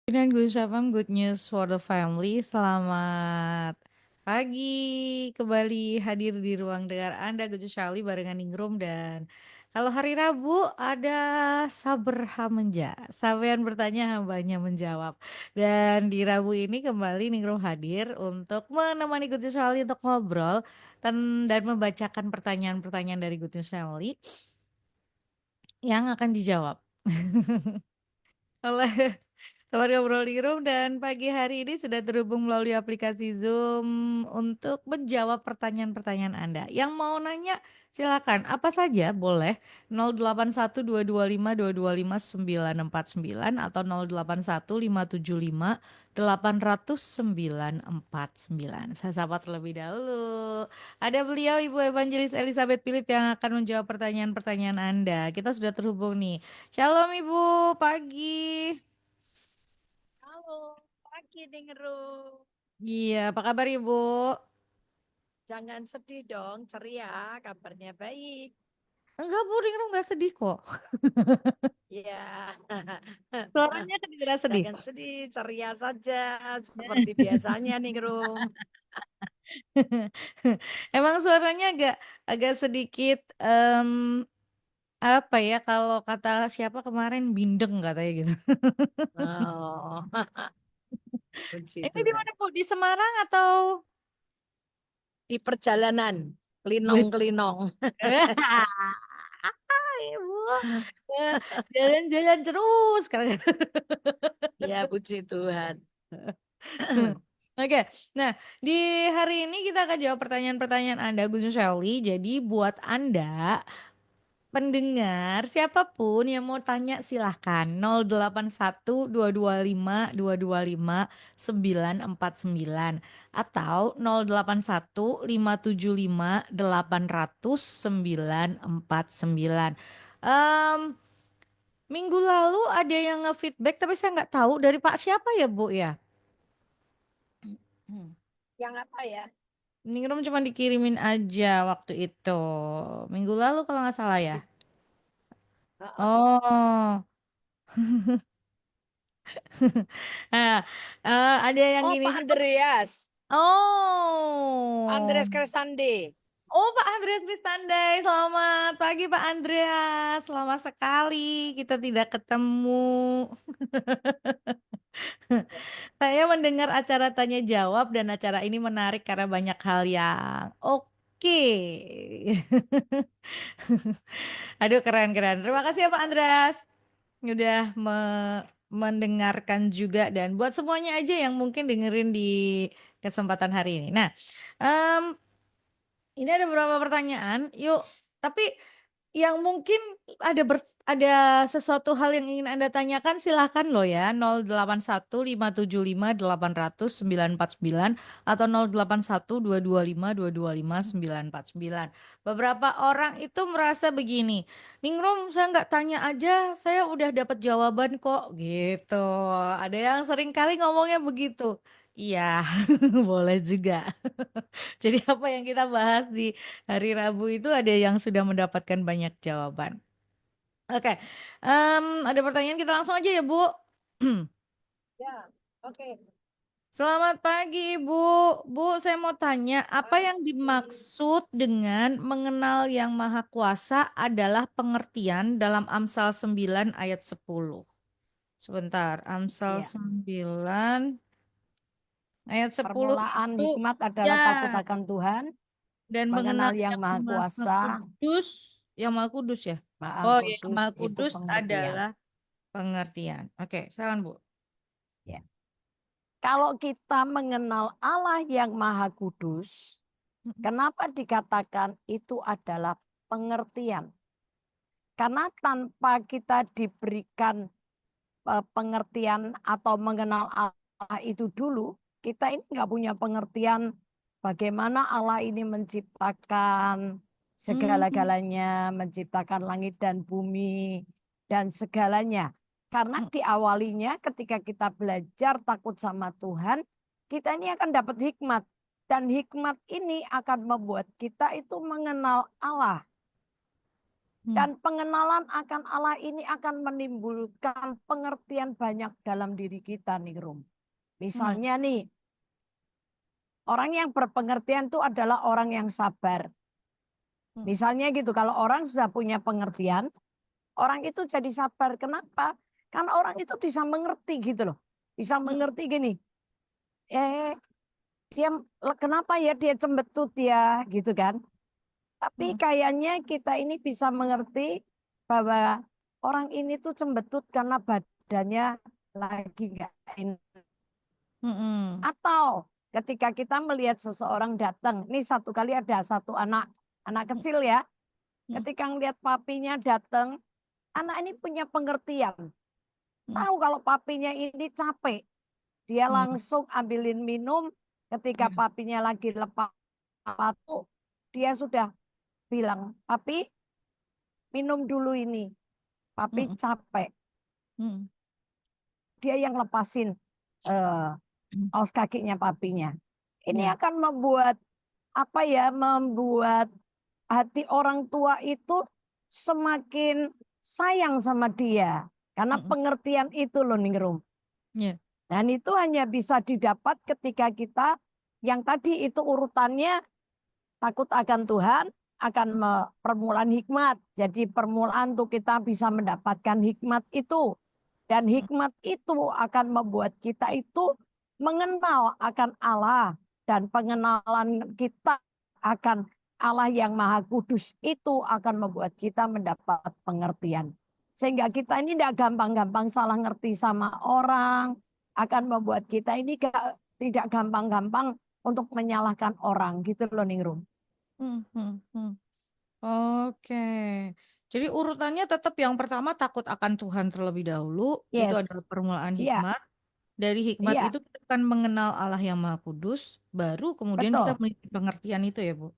Dan Gus Syafam, good news for the family. Selamat pagi, kembali hadir di ruang dengar Anda, Gus Syali barengan Ningrum. Dan kalau hari Rabu ada Saber Hamenja, Sabean bertanya, hambanya menjawab. Dan di Rabu ini kembali Ningrum hadir untuk menemani Gus Syali untuk ngobrol dan membacakan pertanyaan-pertanyaan dari Gus Family yang akan dijawab oleh Teman ngobrol di room, dan pagi hari ini sudah terhubung melalui aplikasi Zoom untuk menjawab pertanyaan-pertanyaan Anda. Yang mau nanya silakan, apa saja boleh. 0815225949 atau 081575 80949. Saya sapa terlebih dahulu. Ada beliau Ibu Evangelis Elizabeth Philip yang akan menjawab pertanyaan-pertanyaan Anda. Kita sudah terhubung nih. Shalom Ibu, pagi. Halo, pagi Ningrum. Iya, apa kabar Ibu? Jangan sedih dong, ceria, kabarnya baik. Enggak, Bu, Ringrum enggak sedih kok. Ya, Suaranya kedengeran sedih. jangan sedih, ceria saja seperti biasanya Ningrum. Emang suaranya agak agak sedikit apa ya, kalau kata siapa kemarin bindeng katanya gitu. Oh, puji Ini di Tuhan. mana Bu? Di Semarang atau Di perjalanan, Wih. kelinong-kelinong. Ibu, eh, jalan-jalan terus kalian. Ya, puji Tuhan. Oke, nah di hari ini kita akan jawab pertanyaan-pertanyaan Anda, Gus Shelly. Jadi buat Anda pendengar siapapun yang mau tanya silahkan 081225225949 atau 081575800949. Em, Minggu lalu ada yang nge-feedback tapi saya nggak tahu dari Pak siapa ya Bu ya. Yang apa ya? Ningrum cuma dikirimin aja waktu itu. Minggu lalu kalau nggak salah ya. Oh. Nah, ada yang Oh, gini Pak siapa? Andreas. Oh. Andreas Kresande. Oh, Pak Andreas Kristandai. Selamat pagi Pak Andreas. Lama sekali kita tidak ketemu. Saya mendengar acara tanya jawab dan acara ini menarik karena banyak hal yang oke. Aduh, keren-keren. Terima kasih ya Pak Andreas. Udah mendengarkan juga, dan buat semuanya aja yang mungkin dengerin di kesempatan hari ini. Nah, em, ini ada beberapa pertanyaan. Yuk, tapi yang mungkin ada sesuatu hal yang ingin Anda tanyakan silahkan loh ya. 081575800949 atau 081225225949. Beberapa orang itu merasa begini, Ningrum saya nggak tanya aja, saya udah dapat jawaban kok gitu. Ada yang sering kali ngomongnya begitu. Iya, boleh juga. Jadi apa yang kita bahas di hari Rabu itu ada yang sudah mendapatkan banyak jawaban. Oke, ada pertanyaan, kita langsung aja ya Bu. Ya, oke. Selamat pagi Bu. Bu, saya mau tanya, apa yang Pagi. dimaksud dengan mengenal Yang Maha Kuasa adalah pengertian dalam Amsal 9 ayat 10. Sebentar, Amsal Ya. 9 ayat 10 Permulaan itu hikmat ya, adalah takut akan Tuhan, dan mengenal mengenal Yang Yang Maha Maha Kuasa, Kudus, Yang Maha Kudus ya. Maha Oh, Yang Kudus Maha itu Kudus pengertian. adalah pengertian. Oke, silakan Bu. Ya. Kalau kita mengenal Allah yang Maha Kudus, kenapa dikatakan itu adalah pengertian? Karena tanpa kita diberikan pengertian atau mengenal Allah itu dulu, kita ini nggak punya pengertian bagaimana Allah ini menciptakan Hmm. segala-galanya, menciptakan langit dan bumi dan segalanya. Karena diawalinya ketika kita belajar takut sama Tuhan, kita ini akan dapat hikmat. Dan hikmat ini akan membuat kita itu mengenal Allah. Hmm. Dan pengenalan akan Allah ini akan menimbulkan pengertian banyak dalam diri kita nih, Rum. Hmm. Misalnya nih, orang yang berpengertian itu adalah orang yang sabar. Hmm. Misalnya gitu, kalau orang sudah punya pengertian, orang itu jadi sabar. Kenapa? Karena orang itu bisa mengerti gitu loh. Bisa Hmm. mengerti gini, eh dia kenapa ya dia cembetut ya gitu kan. Tapi Hmm. kayaknya kita ini bisa mengerti bahwa orang ini tuh cembetut karena badannya lagi nggak enak. Hmm. Atau ketika kita melihat seseorang datang, nih satu kali ada satu anak, anak Hmm. kecil ya, Hmm. ketika ngelihat papinya datang, anak ini punya pengertian. Hmm. Tahu kalau papinya ini capek, dia Hmm. langsung ambilin minum. Ketika Ya. papinya lagi lepas sepatu, dia sudah bilang, papi minum dulu ini, papi Hmm. capek. Hmm. Dia yang lepasin eh, Hmm. kaos kakinya papinya. Ini Ya. akan membuat apa ya? Membuat hati orang tua itu semakin sayang sama dia karena Hmm. pengertian itu loh Ningrum. Ya. Dan itu hanya bisa didapat ketika kita yang tadi itu urutannya takut akan Tuhan, akan permulaan hikmat. Jadi permulaan untuk kita bisa mendapatkan hikmat itu. Dan Hmm. hikmat itu akan membuat kita itu mengenal akan Allah. Dan pengenalan kita akan Allah yang Maha Kudus itu akan membuat kita mendapat pengertian. Sehingga kita ini tidak gampang-gampang salah ngerti sama orang. Akan membuat kita ini tidak gampang-gampang untuk menyalahkan orang. Gitu loh Ningrum. Hmm. Hmm. Hmm. Oke. Jadi urutannya tetap yang pertama takut akan Tuhan terlebih dahulu. Itu Yes, adalah permulaan iya, hikmat. Dari hikmat iya, itu kita akan mengenal Allah yang Maha Kudus. Baru kemudian kita betul. memiliki pengertian itu ya, Bu.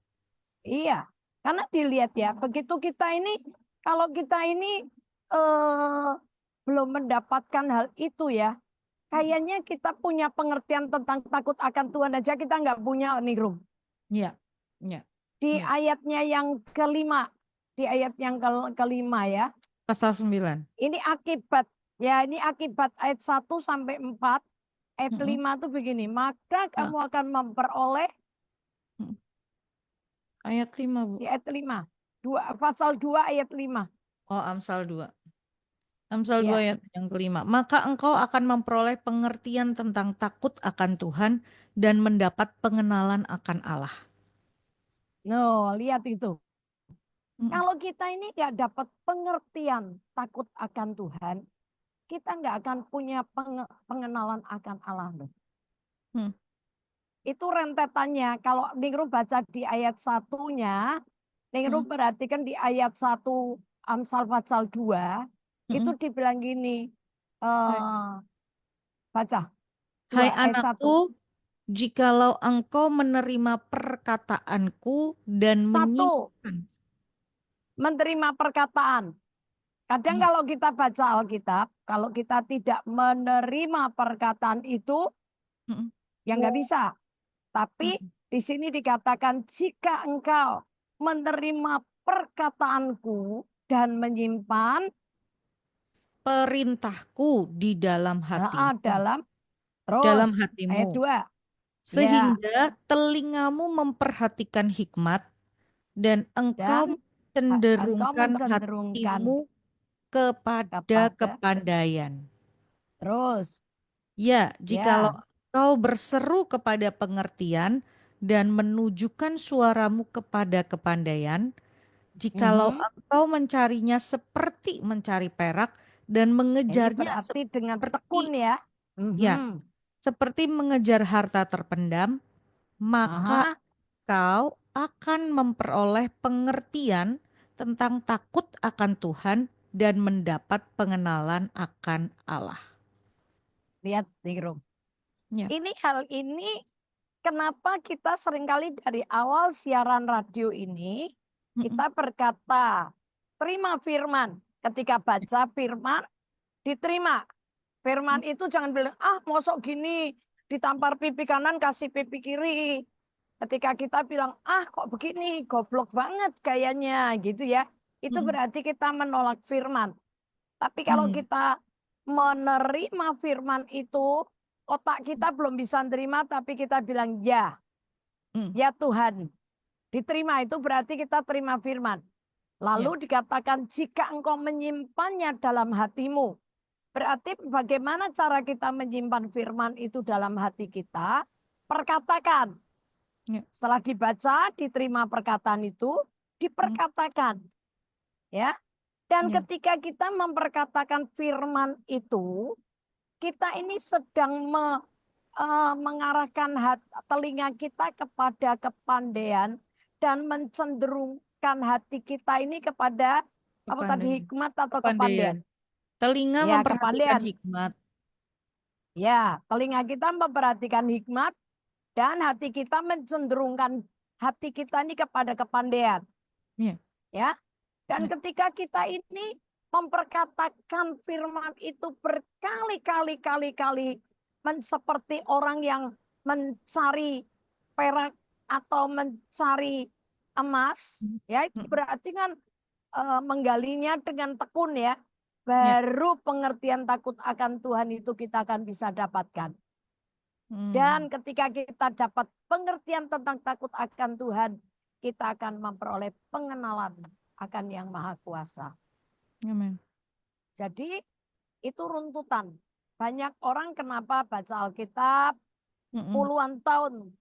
Iya, karena dilihat ya, begitu kita ini, kalau kita ini eh, belum mendapatkan hal itu ya, Hmm. kayaknya kita punya pengertian tentang takut akan Tuhan aja kita nggak punya nih, Rum. Ya, ya, Di ya. ayatnya yang kelima, di ayat yang kelima ya, Pasal 9. ini akibat, ya ini akibat ayat 1 sampai 4, ayat Mm-mm. 5 tuh begini, maka Nah, kamu akan memperoleh, mm. Ayat 5, Bu. di ayat 5, pasal 2 ayat 5. Oh, Amsal 2. Amsal 2 Ya, ayat yang kelima. Maka engkau akan memperoleh pengertian tentang takut akan Tuhan dan mendapat pengenalan akan Allah. no, lihat itu. Mm-mm. Kalau kita ini nggak dapat pengertian takut akan Tuhan, kita nggak akan punya pengenalan akan Allah loh. Hmm. Itu rentetannya. Kalau Ningru baca di ayat satunya, Ningru Mm. perhatikan di ayat 1 Amsal pasal 2, itu Mm-mm. dibilang gini, Hai, eh, baca hai 2 ayat anakku, 1. jikalau engkau menerima perkataanku dan Satu, menyimpan. menerima perkataan. Kadang Ya. kalau kita baca Alkitab, kalau kita tidak menerima perkataan itu, Mm-mm. ya nggak bisa. Tapi Mm. di sini dikatakan jika engkau menerima perkataanku dan menyimpan Perintahku di dalam hatimu, dalam dalam terus ayat hatimu, 2. Ya, sehingga telingamu memperhatikan hikmat dan engkau dan engkau cenderungkan mencenderungkan hatimu kepada kepada kepandaian. terus Ya, jikalau ya. engkau berseru kepada pengertian dan menunjukkan suaramu kepada kepandaian, jikalau Mhm. engkau mencarinya seperti mencari perak dan Ini mengejarnya berarti dengan tekun seperti ya. ya, Mhm. seperti mengejar harta terpendam, maka Aha, kau akan memperoleh pengertian tentang takut akan Tuhan dan mendapat pengenalan akan Allah. lihat nih Rum. Ya. Ini hal ini kenapa kita seringkali dari awal siaran radio ini Mm-mm. kita berkata terima firman. Ketika baca firman diterima. Firman itu jangan bilang mosok gini ditampar pipi kanan kasih pipi kiri. Ketika kita bilang kok begini goblok banget kayaknya gitu ya. itu Mm-mm. berarti kita menolak firman. Tapi kalau Mm. kita menerima firman itu, otak kita belum bisa terima, tapi kita bilang ya, Mm. ya Tuhan. Diterima itu berarti kita terima firman. Ya. Lalu dikatakan jika engkau menyimpannya dalam hatimu. Berarti bagaimana cara kita menyimpan firman itu dalam hati kita? Perkatakan. Ya. Setelah dibaca, diterima perkataan itu, Mm. diperkatakan. Ya. Dan Ya. ketika kita memperkatakan firman itu, kita ini sedang mengarahkan telinga kita kepada kepandaian dan mencenderungkan hati kita ini kepada apa tadi, Kepandaian. hikmat atau Kepandaian. kepandaian. Telinga Ya, memperhatikan kepandaian. hikmat. Ya, telinga kita memperhatikan hikmat dan hati kita mencenderungkan hati kita ini kepada kepandaian. Ya. Ya, dan Ya. ketika kita ini memperkatakan firman itu berkali-kali kali-kali seperti orang yang mencari perak atau mencari emas, ya itu Mm. berarti kan menggalinya dengan tekun ya. Ya. Baru pengertian takut akan Tuhan itu kita akan bisa dapatkan. Mm. Dan ketika kita dapat pengertian tentang takut akan Tuhan, kita akan memperoleh pengenalan akan Yang Maha Kuasa. Amen. Jadi itu runtutan. Banyak orang kenapa baca Alkitab Mm-mm. puluhan tahun,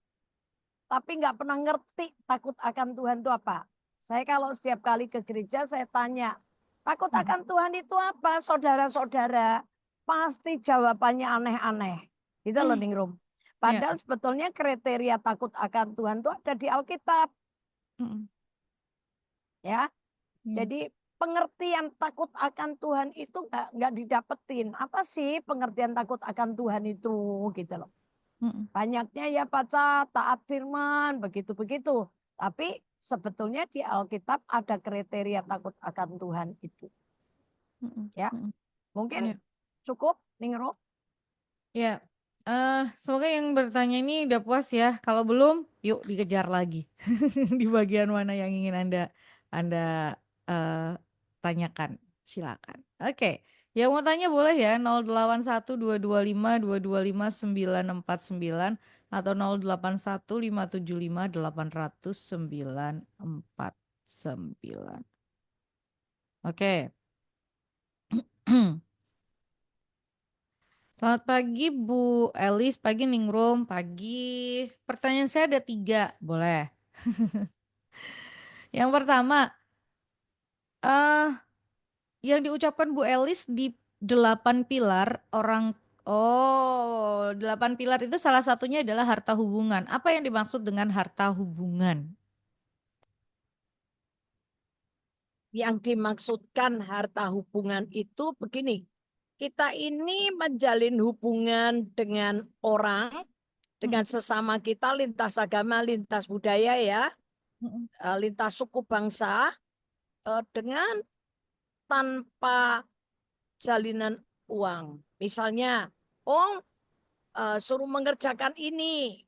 tapi nggak pernah ngerti takut akan Tuhan itu apa. Saya kalau setiap kali ke gereja, saya tanya, takut Mm. akan Tuhan itu apa, saudara-saudara? Pasti jawabannya aneh-aneh. Gitu loh, Ningrum. Ya. Padahal sebetulnya kriteria takut akan Tuhan itu ada di Alkitab. Mm-mm. Ya, Ya. jadi pengertian takut akan Tuhan itu nggak didapetin. Apa sih pengertian takut akan Tuhan itu gitu loh. Mm-mm. Banyaknya ya baca taat firman begitu-begitu. Tapi sebetulnya di Alkitab ada kriteria takut akan Tuhan itu. Mm-mm. Ya, Mm-mm. mungkin Ya. cukup Ningro. Ya. Semoga yang bertanya ini udah puas ya. Kalau belum, yuk dikejar lagi di bagian mana yang ingin Anda eh, tanyakan. Silakan. Oke. Yang mau tanya boleh ya 081225225949 atau 081575800949. Oke. Selamat pagi Bu Elis, pagi Ningrum, pagi. Pertanyaan saya ada tiga, boleh. Yang pertama, eh yang diucapkan Bu Elis di 8 pilar orang, oh 8 pilar itu salah satunya adalah harta hubungan. Apa yang dimaksud dengan harta hubungan? Yang dimaksudkan harta hubungan itu begini. Kita ini menjalin hubungan dengan orang, Mm, dengan sesama kita, lintas agama, lintas budaya ya, mm, lintas suku bangsa, dengan tanpa jalinan uang. Misalnya, oh suruh mengerjakan ini,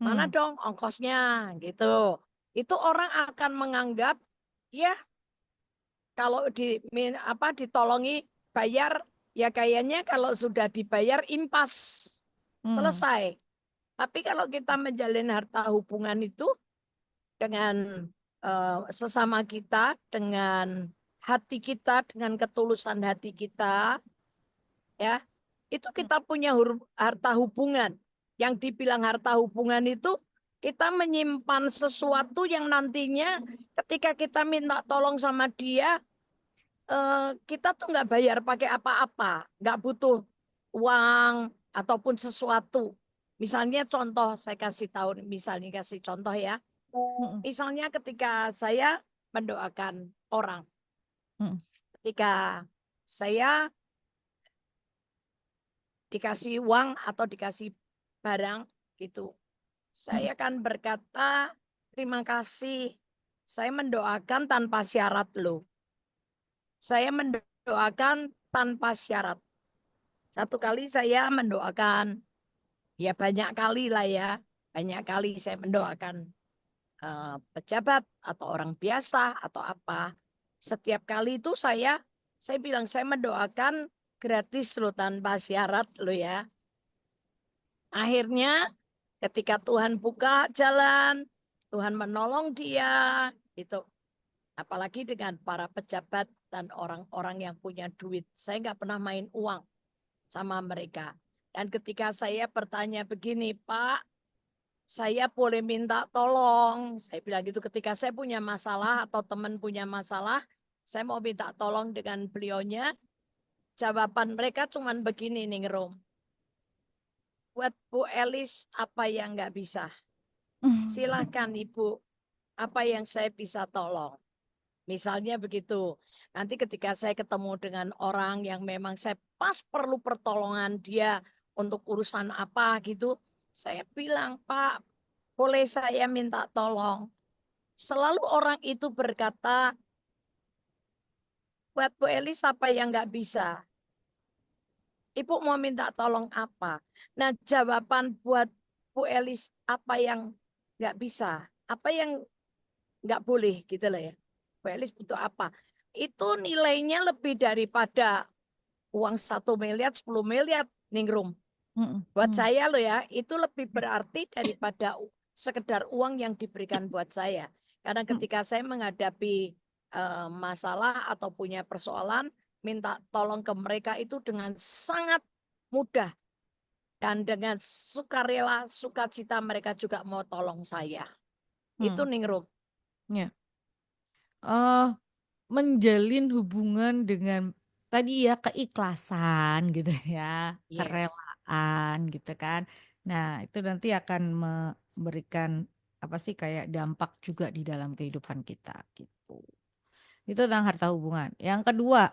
mana mm, dong ongkosnya gitu. Itu orang akan menganggap ya kalau ditolongi bayar ya kayaknya kalau sudah dibayar impas mm, selesai. Tapi kalau kita menjalin harta hubungan itu dengan sesama kita, dengan hati kita, dengan ketulusan hati kita, ya itu mm, kita punya harta hubungan. Yang dibilang harta hubungan itu kita menyimpan sesuatu yang nantinya ketika kita minta tolong sama dia, kita tuh nggak bayar pakai apa-apa, nggak butuh uang ataupun sesuatu. Misalnya contoh, saya kasih tahu, misalnya kasih contoh ya. mm, Misalnya ketika saya mendoakan orang, mm, ketika saya dikasih uang atau dikasih barang gitu. mm, Saya akan berkata, terima kasih. Saya mendoakan tanpa syarat loh. Saya mendoakan tanpa syarat. Satu kali saya mendoakan, ya banyak kali lah ya. Banyak kali saya mendoakan pejabat atau orang biasa atau apa. Setiap kali itu saya bilang saya mendoakan gratis loh tanpa syarat loh ya. Akhirnya ketika Tuhan buka jalan, Tuhan menolong dia gitu. Apalagi dengan para pejabat dan orang-orang yang punya duit. Saya nggak pernah main uang sama mereka. Dan ketika saya bertanya begini, Pak, saya boleh minta tolong. Saya bilang gitu ketika saya punya masalah atau teman punya masalah, saya mau minta tolong dengan beliaunya. Jawaban mereka cuman begini nih, Rom. Buat Bu Elis apa yang nggak bisa? Silahkan Ibu, apa yang saya bisa tolong? Misalnya begitu. Nanti ketika saya ketemu dengan orang yang memang saya pas perlu pertolongan dia untuk urusan apa gitu, saya bilang, Pak, boleh saya minta tolong? Selalu orang itu berkata, buat Bu Elis apa yang nggak bisa? Ibu mau minta tolong apa? Nah, jawaban buat Bu Elis apa yang nggak bisa? Apa yang nggak boleh gitu lah ya. Bu Elis butuh apa? Itu nilainya lebih daripada uang 1 miliar, 10 miliar, Ningrum. Buat saya loh ya, itu lebih berarti daripada sekedar uang yang diberikan buat saya. Karena ketika saya menghadapi masalah atau punya persoalan, minta tolong ke mereka itu dengan sangat mudah. Dan dengan sukarela, sukacita mereka juga mau tolong saya. Itu Hmm. Ningrum. Ya. eh Menjalin hubungan dengan tadi ya keikhlasan gitu ya, Yes. kerelaan gitu kan. Nah, itu nanti akan memberikan apa sih kayak dampak juga di dalam kehidupan kita gitu. Itu tentang harta hubungan. Yang kedua,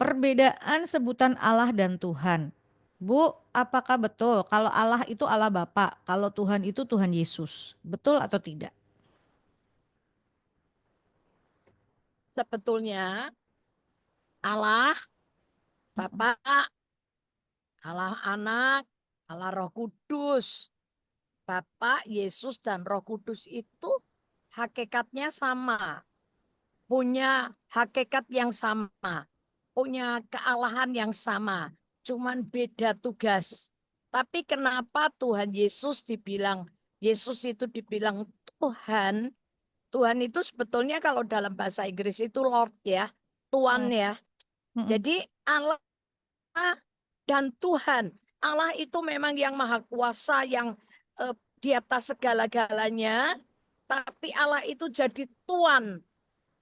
perbedaan sebutan Allah dan Tuhan. Bu, apakah betul kalau Allah itu Allah Bapa, kalau Tuhan itu Tuhan Yesus? Betul atau tidak? Sebetulnya Allah, Mm-mm. Bapa, Allah Anak, Allah Roh Kudus. Bapa, Yesus, dan Roh Kudus itu hakikatnya sama. Punya hakikat yang sama. Punya kealahan yang sama. Cuman beda tugas. Tapi kenapa Tuhan Yesus dibilang, Yesus itu dibilang Tuhan. Tuhan itu sebetulnya kalau dalam bahasa Inggris itu Lord ya. Tuan Mm, ya. mm-mm. Jadi Allah dan Tuhan. Allah itu memang yang maha kuasa, yang di atas segala-galanya. Tapi Allah itu jadi Tuan.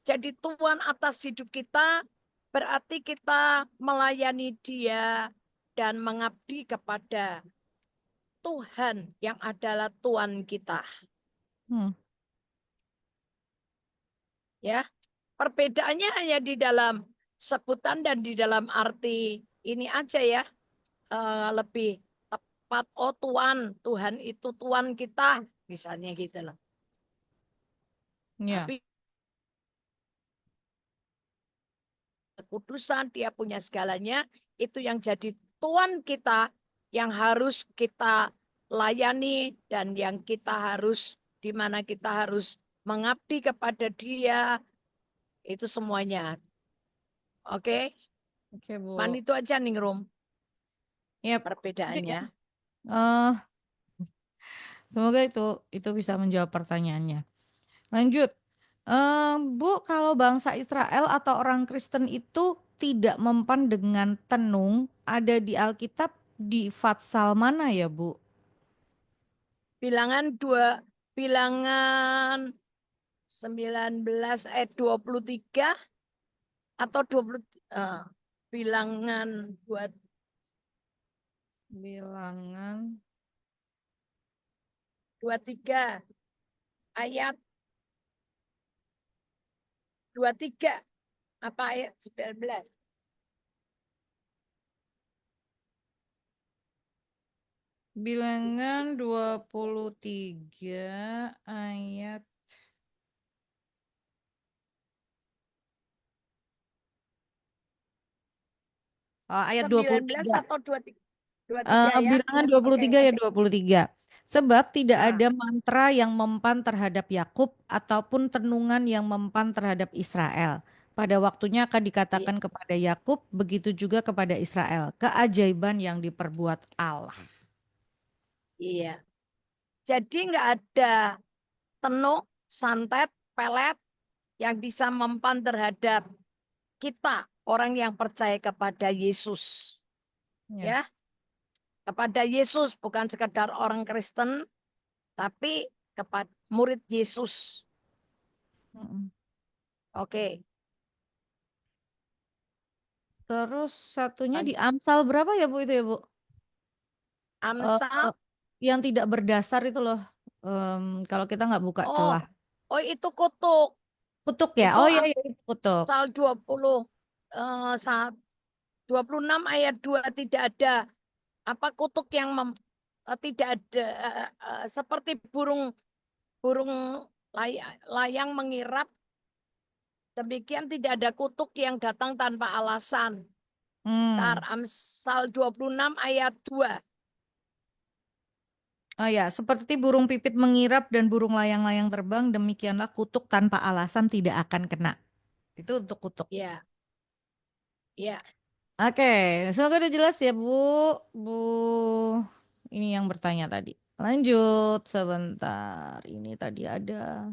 Jadi Tuan atas hidup kita, berarti kita melayani dia dan mengabdi kepada Tuhan yang adalah Tuan kita. Hmm. Ya, perbedaannya hanya di dalam sebutan dan di dalam arti ini aja ya. Lebih tepat, oh Tuhan, Tuhan itu Tuhan kita, misalnya gitu loh. Ya. Tapi kekudusan, dia punya segalanya, itu yang jadi Tuhan kita, yang harus kita layani dan yang kita harus, di mana kita harus mengabdi kepada dia, itu semuanya. Oke, Oke, Man Bu. itu aja nih, Rum, Yap. Itu ya. perbedaannya. Eh, Semoga itu bisa menjawab pertanyaannya. Lanjut. Bu, kalau bangsa Israel atau orang Kristen itu tidak mempan dengan tenung, ada di Alkitab di Fatsal mana ya, Bu? Bilangan bilangan 19 ayat 23 atau 20 eh, bilangan buat Bilangan 23 ayat 23 apa ayat 19. Bilangan 23 ayat ayat 19 23. atau 23 23 ya. Bilangan dua puluh Oke, tiga ya oke. 23. Sebab tidak Nah, ada mantra yang mempan terhadap Yakub ataupun tenungan yang mempan terhadap Israel. Pada waktunya akan iya, dikatakan kepada Yakub, begitu juga kepada Israel. Keajaiban yang diperbuat Allah. iya. Jadi nggak ada tenuk, santet, pelet yang bisa mempan terhadap kita, orang yang percaya kepada Yesus. Ya. Ya, kepada Yesus, bukan sekedar orang Kristen, tapi kepada murid Yesus. Mm-mm. Oke, Terus satunya di lanjut. Amsal berapa ya Bu itu ya Bu? Amsal, Eh, yang tidak berdasar itu loh. Kalau kita nggak buka oh, celah. oh itu kutuk. Kutuk ya? Itu Oh iya, iya itu kutuk. Amsal 20, saat 26 ayat 2 tidak ada apa kutuk yang tidak ada seperti burung burung layang mengirap, demikian tidak ada kutuk yang datang tanpa alasan. Tar Hmm. Amsal 26 ayat 2. Oh ya, seperti burung pipit mengirap dan burung layang-layang terbang, demikianlah kutuk tanpa alasan tidak akan kena. Itu untuk kutuk. Ya, ya. Oke, semoga udah jelas ya Bu. Bu, ini yang bertanya tadi. Lanjut sebentar. Ini tadi ada.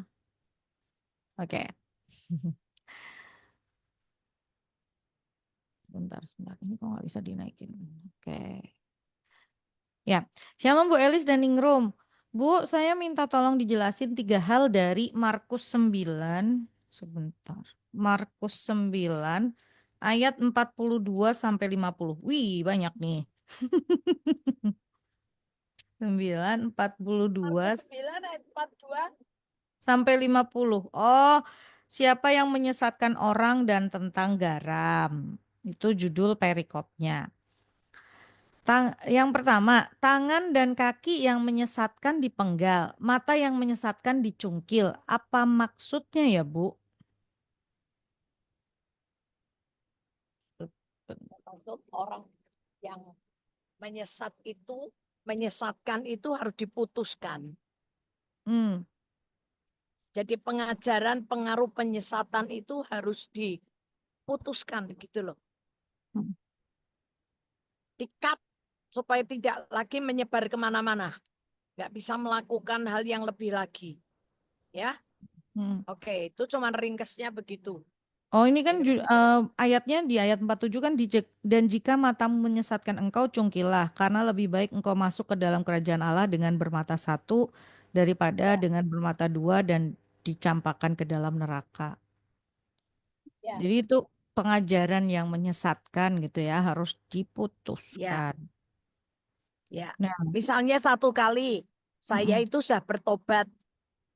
Oke, sebentar, sebentar. Ini kok nggak bisa dinaikin. Oke. Ya, Shalom Bu Elis dan Ningrum. Bu, saya minta tolong dijelasin 3 hal dari Markus 9. Sebentar. Markus 9 ayat 42 sampai 50. Wih, banyak nih. 9, 42 Markus 9 ayat 42. sampai 50. Oh, siapa yang menyesatkan orang dan tentang garam. Itu judul perikopnya. Yang pertama, tangan dan kaki yang menyesatkan dipenggal, mata yang menyesatkan dicungkil. Apa maksudnya ya, Bu? Maksud orang yang menyesatkan itu harus diputuskan. Hmm. Jadi pengajaran pengaruh penyesatan itu harus diputuskan gitu loh. Dikat supaya tidak lagi menyebar kemana-mana. Nggak bisa melakukan hal yang lebih lagi. Ya, Hmm. oke, itu cuman ringkesnya begitu. Oh, ini kan Gitu. ayatnya di ayat 47 kan dan jika matamu menyesatkan engkau cungkilah karena lebih baik engkau masuk ke dalam kerajaan Allah dengan bermata satu daripada Ya, dengan bermata dua dan dicampakkan ke dalam neraka. ya, Jadi itu pengajaran yang menyesatkan gitu ya, harus ya, diputuskan. ya. Nah, Misalnya satu kali saya mm-mm, itu sudah bertobat,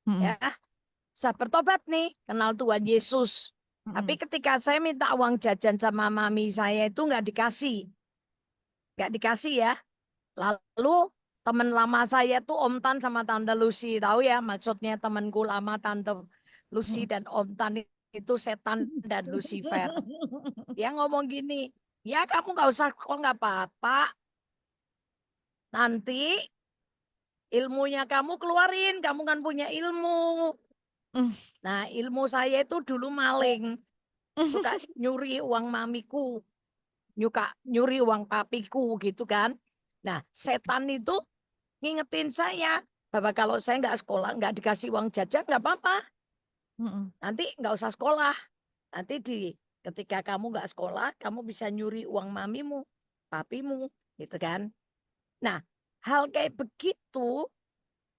mm-mm, ya, saya bertobat nih, kenal Tuhan Yesus. Tapi mm-mm, ketika saya minta uang jajan sama mami saya itu nggak dikasih ya. Lalu teman lama saya tuh Om Tan sama Tante Lucy, tahu ya maksudnya temanku lama Tante Lucy mm-mm. dan Om Tan itu setan dan Lucifer. Dia ngomong gini, ya kamu nggak usah kok nggak apa-apa, nanti ilmunya kamu keluarin, kamu kan punya ilmu. Mm. Nah ilmu saya itu dulu maling, suka nyuri uang mamiku, nyuri uang papiku gitu kan. Nah setan itu ngingetin saya bahwa kalau saya nggak sekolah, nggak dikasih uang jajan, nggak apa-apa. Mm-mm. Nanti nggak usah sekolah. Nanti ketika kamu nggak sekolah, kamu bisa nyuri uang mamimu, papimu, gitu kan. Nah, hal kayak begitu,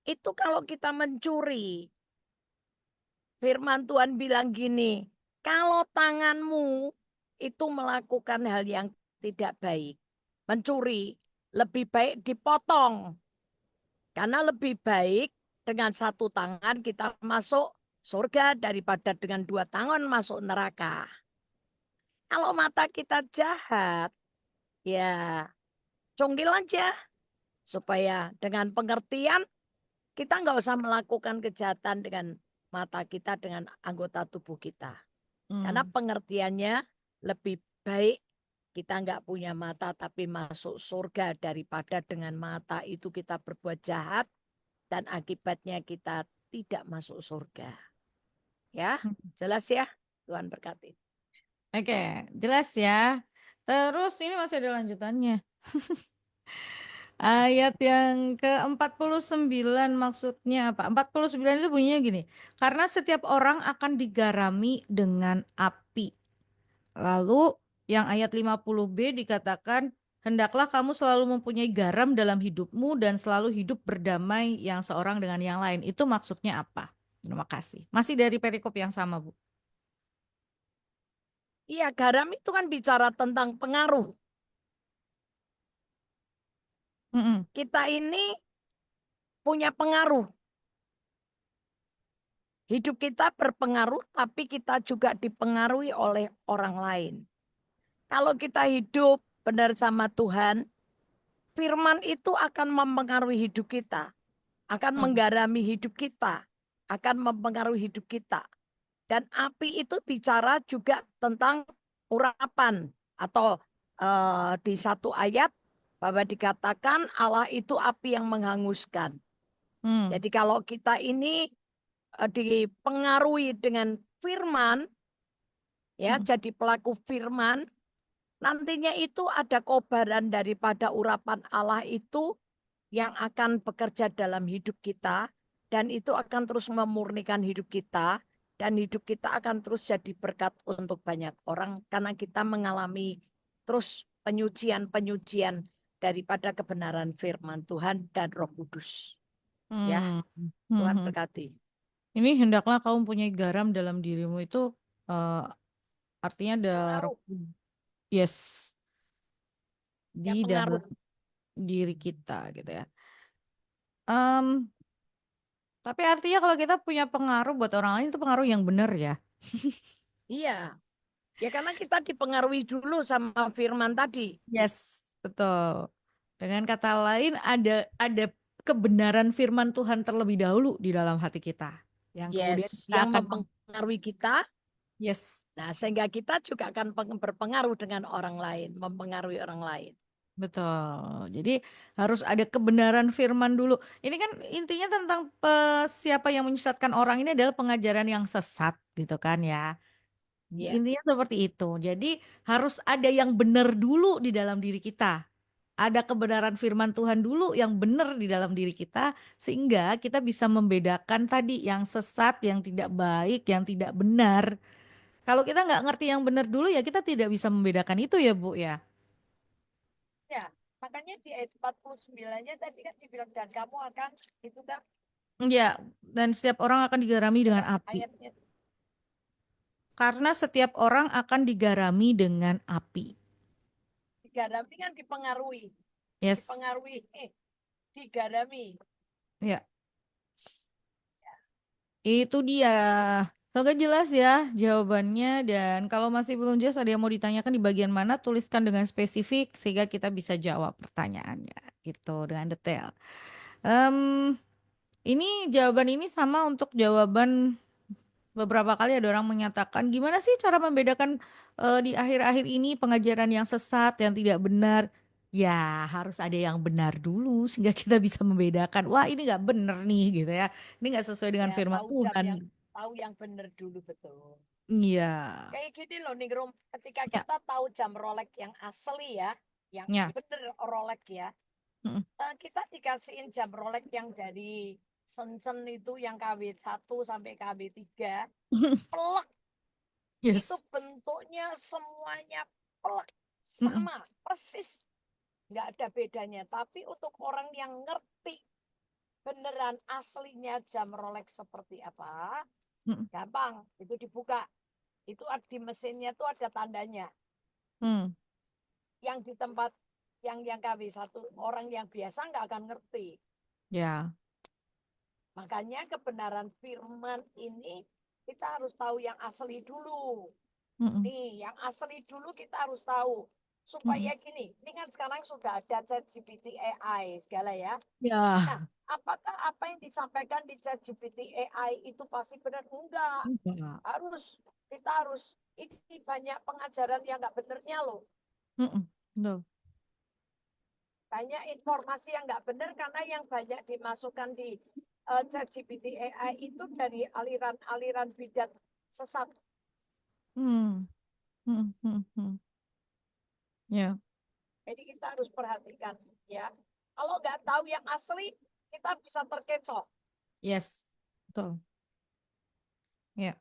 itu kalau kita mencuri, firman Tuhan bilang gini, kalau tanganmu itu melakukan hal yang tidak baik, mencuri, lebih baik dipotong. Karena lebih baik dengan satu tangan kita masuk surga daripada dengan dua tangan masuk neraka. Kalau mata kita jahat, ya congkil aja. Supaya dengan pengertian kita nggak usah melakukan kejahatan dengan mata kita, dengan anggota tubuh kita. Karena Mm. pengertiannya lebih baik kita nggak punya mata tapi masuk surga daripada dengan mata itu kita berbuat jahat dan akibatnya kita tidak masuk surga. Ya, Hmm. jelas ya? Tuhan berkati. Oke, jelas ya. Terus ini masih ada lanjutannya. Ayat yang ke-49 maksudnya apa? 49 itu bunyinya gini. Karena setiap orang akan digarami dengan api. Lalu yang ayat 50b dikatakan, hendaklah kamu selalu mempunyai garam dalam hidupmu dan selalu hidup berdamai yang seorang dengan yang lain. Itu maksudnya apa? Terima kasih. Masih dari perikop yang sama, Bu. Iya, garam itu kan bicara tentang pengaruh. Mm-mm. Kita ini punya pengaruh. Hidup kita berpengaruh, tapi kita juga dipengaruhi oleh orang lain. Kalau kita hidup benar sama Tuhan, firman itu akan mempengaruhi hidup kita, akan Mm. menggarami hidup kita, akan mempengaruhi hidup kita. Dan api itu bicara juga tentang urapan atau di satu ayat bahwa dikatakan Allah itu api yang menghanguskan. Mm. Jadi kalau kita ini dipengaruhi dengan firman, ya Mm. jadi pelaku firman, nantinya itu ada kobaran daripada urapan Allah itu yang akan bekerja dalam hidup kita dan itu akan terus memurnikan hidup kita dan hidup kita akan terus jadi berkat untuk banyak orang karena kita mengalami terus penyucian-penyucian daripada kebenaran firman Tuhan dan Roh Kudus. Ya, Mm. Tuhan Mhm. berkati. Ini hendaklah kamu punya garam dalam dirimu itu eh, artinya ada Pengaruh, yes ya di dalam pengaruh. diri kita gitu ya. Em, tapi artinya kalau kita punya pengaruh buat orang lain itu pengaruh yang benar ya. Iya, ya karena kita dipengaruhi dulu sama firman tadi. Yes, betul. Dengan kata lain ada kebenaran firman Tuhan terlebih dahulu di dalam hati kita yang kemudian Yes, kita yang akan mempengaruhi kita. yes, Nah, sehingga kita juga akan berpengaruh dengan orang lain, mempengaruhi orang lain. betul. Jadi harus ada kebenaran firman dulu. Ini kan intinya tentang siapa yang menyesatkan orang ini adalah pengajaran yang sesat gitu kan ya. Ya, Intinya seperti itu. Jadi harus ada yang benar dulu di dalam diri kita. Ada kebenaran firman Tuhan dulu yang benar di dalam diri kita sehingga kita bisa membedakan tadi yang sesat, yang tidak baik, yang tidak benar. Kalau kita nggak ngerti yang benar dulu ya kita tidak bisa membedakan itu ya Bu ya. ya. Makanya di ayat 49-nya tadi kan dibilang dan kamu akan itu kan Ya, dan setiap orang akan digarami dengan coba api. ayatnya Karena setiap orang akan digarami dengan api. digarami kan dipengaruhi, Yes. dipengaruhi, digarami. Ya, itu dia. Semoga jelas ya jawabannya dan kalau masih belum jelas ada yang mau ditanyakan di bagian mana tuliskan dengan spesifik sehingga kita bisa jawab pertanyaannya gitu dengan detail. Em, ini jawaban ini sama untuk jawaban beberapa kali ada orang menyatakan gimana sih cara membedakan di akhir-akhir ini pengajaran yang sesat yang tidak benar. Ya harus ada yang benar dulu sehingga kita bisa membedakan. Wah ini nggak benar nih gitu ya. Ini nggak sesuai dengan Ya, firman Tuhan. tahu yang benar dulu betul. Iya. Kayak gini loh Ningrum, ketika Ya, kita tahu jam Rolex yang asli ya, yang ya. bener Rolex ya, Mm. kita dikasihin jam Rolex yang dari Shenzhen itu yang KW 1 sampai KW 3 pelek itu Yes. bentuknya semuanya pelek Mm-mm. sama persis nggak ada bedanya tapi untuk orang yang ngerti beneran aslinya jam Rolex seperti apa Mm-mm. gampang itu dibuka itu di mesinnya tuh ada tandanya Mm. yang di tempat yang KW 1 orang yang biasa nggak akan ngerti. Ya. Makanya kebenaran firman ini kita harus tahu yang asli dulu. Mm-mm. Nih, yang asli dulu kita harus tahu. Mm-mm. Supaya gini, ini kan sekarang sudah ada ChatGPT AI segala ya. Nah, Ya. apakah apa yang disampaikan di ChatGPT AI itu pasti benar? Enggak. Enggak. Kita harus, ini banyak pengajaran yang nggak benernya loh. Mm-mm. Betul. banyak informasi yang nggak benar karena yang banyak dimasukkan di ChatGPT AI itu dari aliran-aliran bidat sesat. Hmm. Hmm. Hmm. Hmm. Ya. Jadi kita harus perhatikan ya. Kalau nggak tahu yang asli, kita bisa terkecoh. Yes. Betul. Ya.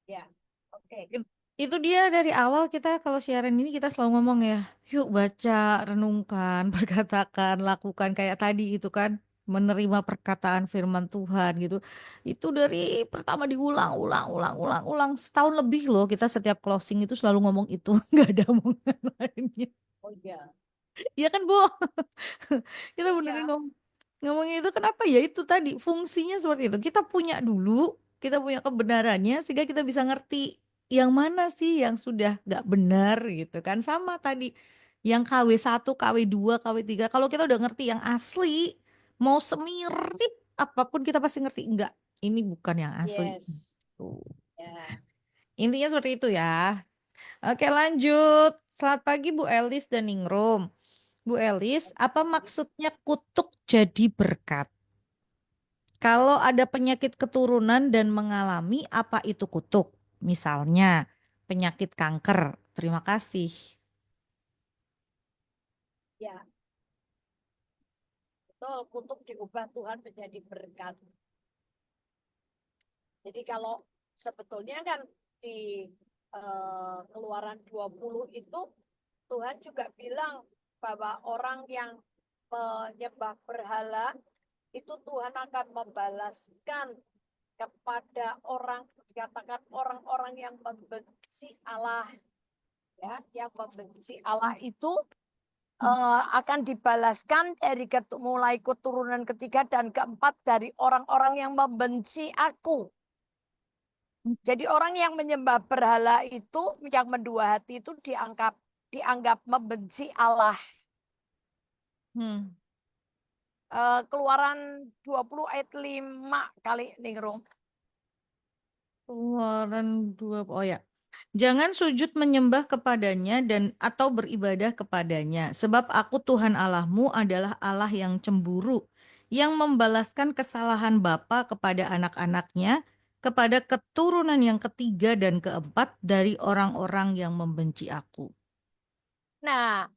Ya, oke. It- Itu dia dari awal kita kalau siaran ini kita selalu ngomong ya, yuk baca, renungkan, perkatakan, lakukan kayak tadi itu kan, menerima perkataan firman Tuhan gitu. Itu dari pertama diulang, ulang, ulang, ulang, ulang setahun lebih loh kita setiap closing itu selalu ngomong itu, nggak ada omongan lainnya. Oh iya. Iya kan Bu? Kita beneran Iya. ngomongin itu kenapa ya itu tadi fungsinya seperti itu. Kita punya dulu, kita punya kebenarannya sehingga kita bisa ngerti yang mana sih yang sudah nggak benar gitu kan. Sama tadi yang KW1, KW2, KW3. Kalau kita udah ngerti yang asli, mau semirip apapun kita pasti ngerti enggak. Ini bukan yang asli. Yes. Tuh. Ya. Intinya seperti itu ya. Oke lanjut. Selamat pagi Bu Elis dan Ningrum. Bu Elis, apa maksudnya kutuk jadi berkat? Kalau ada penyakit keturunan dan mengalami apa itu kutuk? Misalnya penyakit kanker. Terima kasih. Ya, betul. Kutuk diubah Tuhan menjadi berkat. Jadi kalau sebetulnya kan di Keluaran 20 itu Tuhan juga bilang bahwa orang yang menyembah berhala itu Tuhan akan membalaskan kepada orang, dikatakan orang-orang yang membenci Allah, ya, yang membenci Allah itu akan dibalaskan dari mulai keturunan ketiga dan keempat dari orang-orang yang membenci aku. Jadi orang yang menyembah berhala itu, yang mendua hati itu dianggap membenci Allah. Hmm. Keluaran 20 ayat 5 kali Ningrum. Keluaran dua. Oh ya. Jangan sujud menyembah kepadanya dan atau beribadah kepadanya, sebab aku Tuhan Allahmu adalah Allah yang cemburu, yang membalaskan kesalahan bapa kepada anak-anaknya, kepada keturunan yang ketiga dan keempat dari orang-orang yang membenci aku. Nah,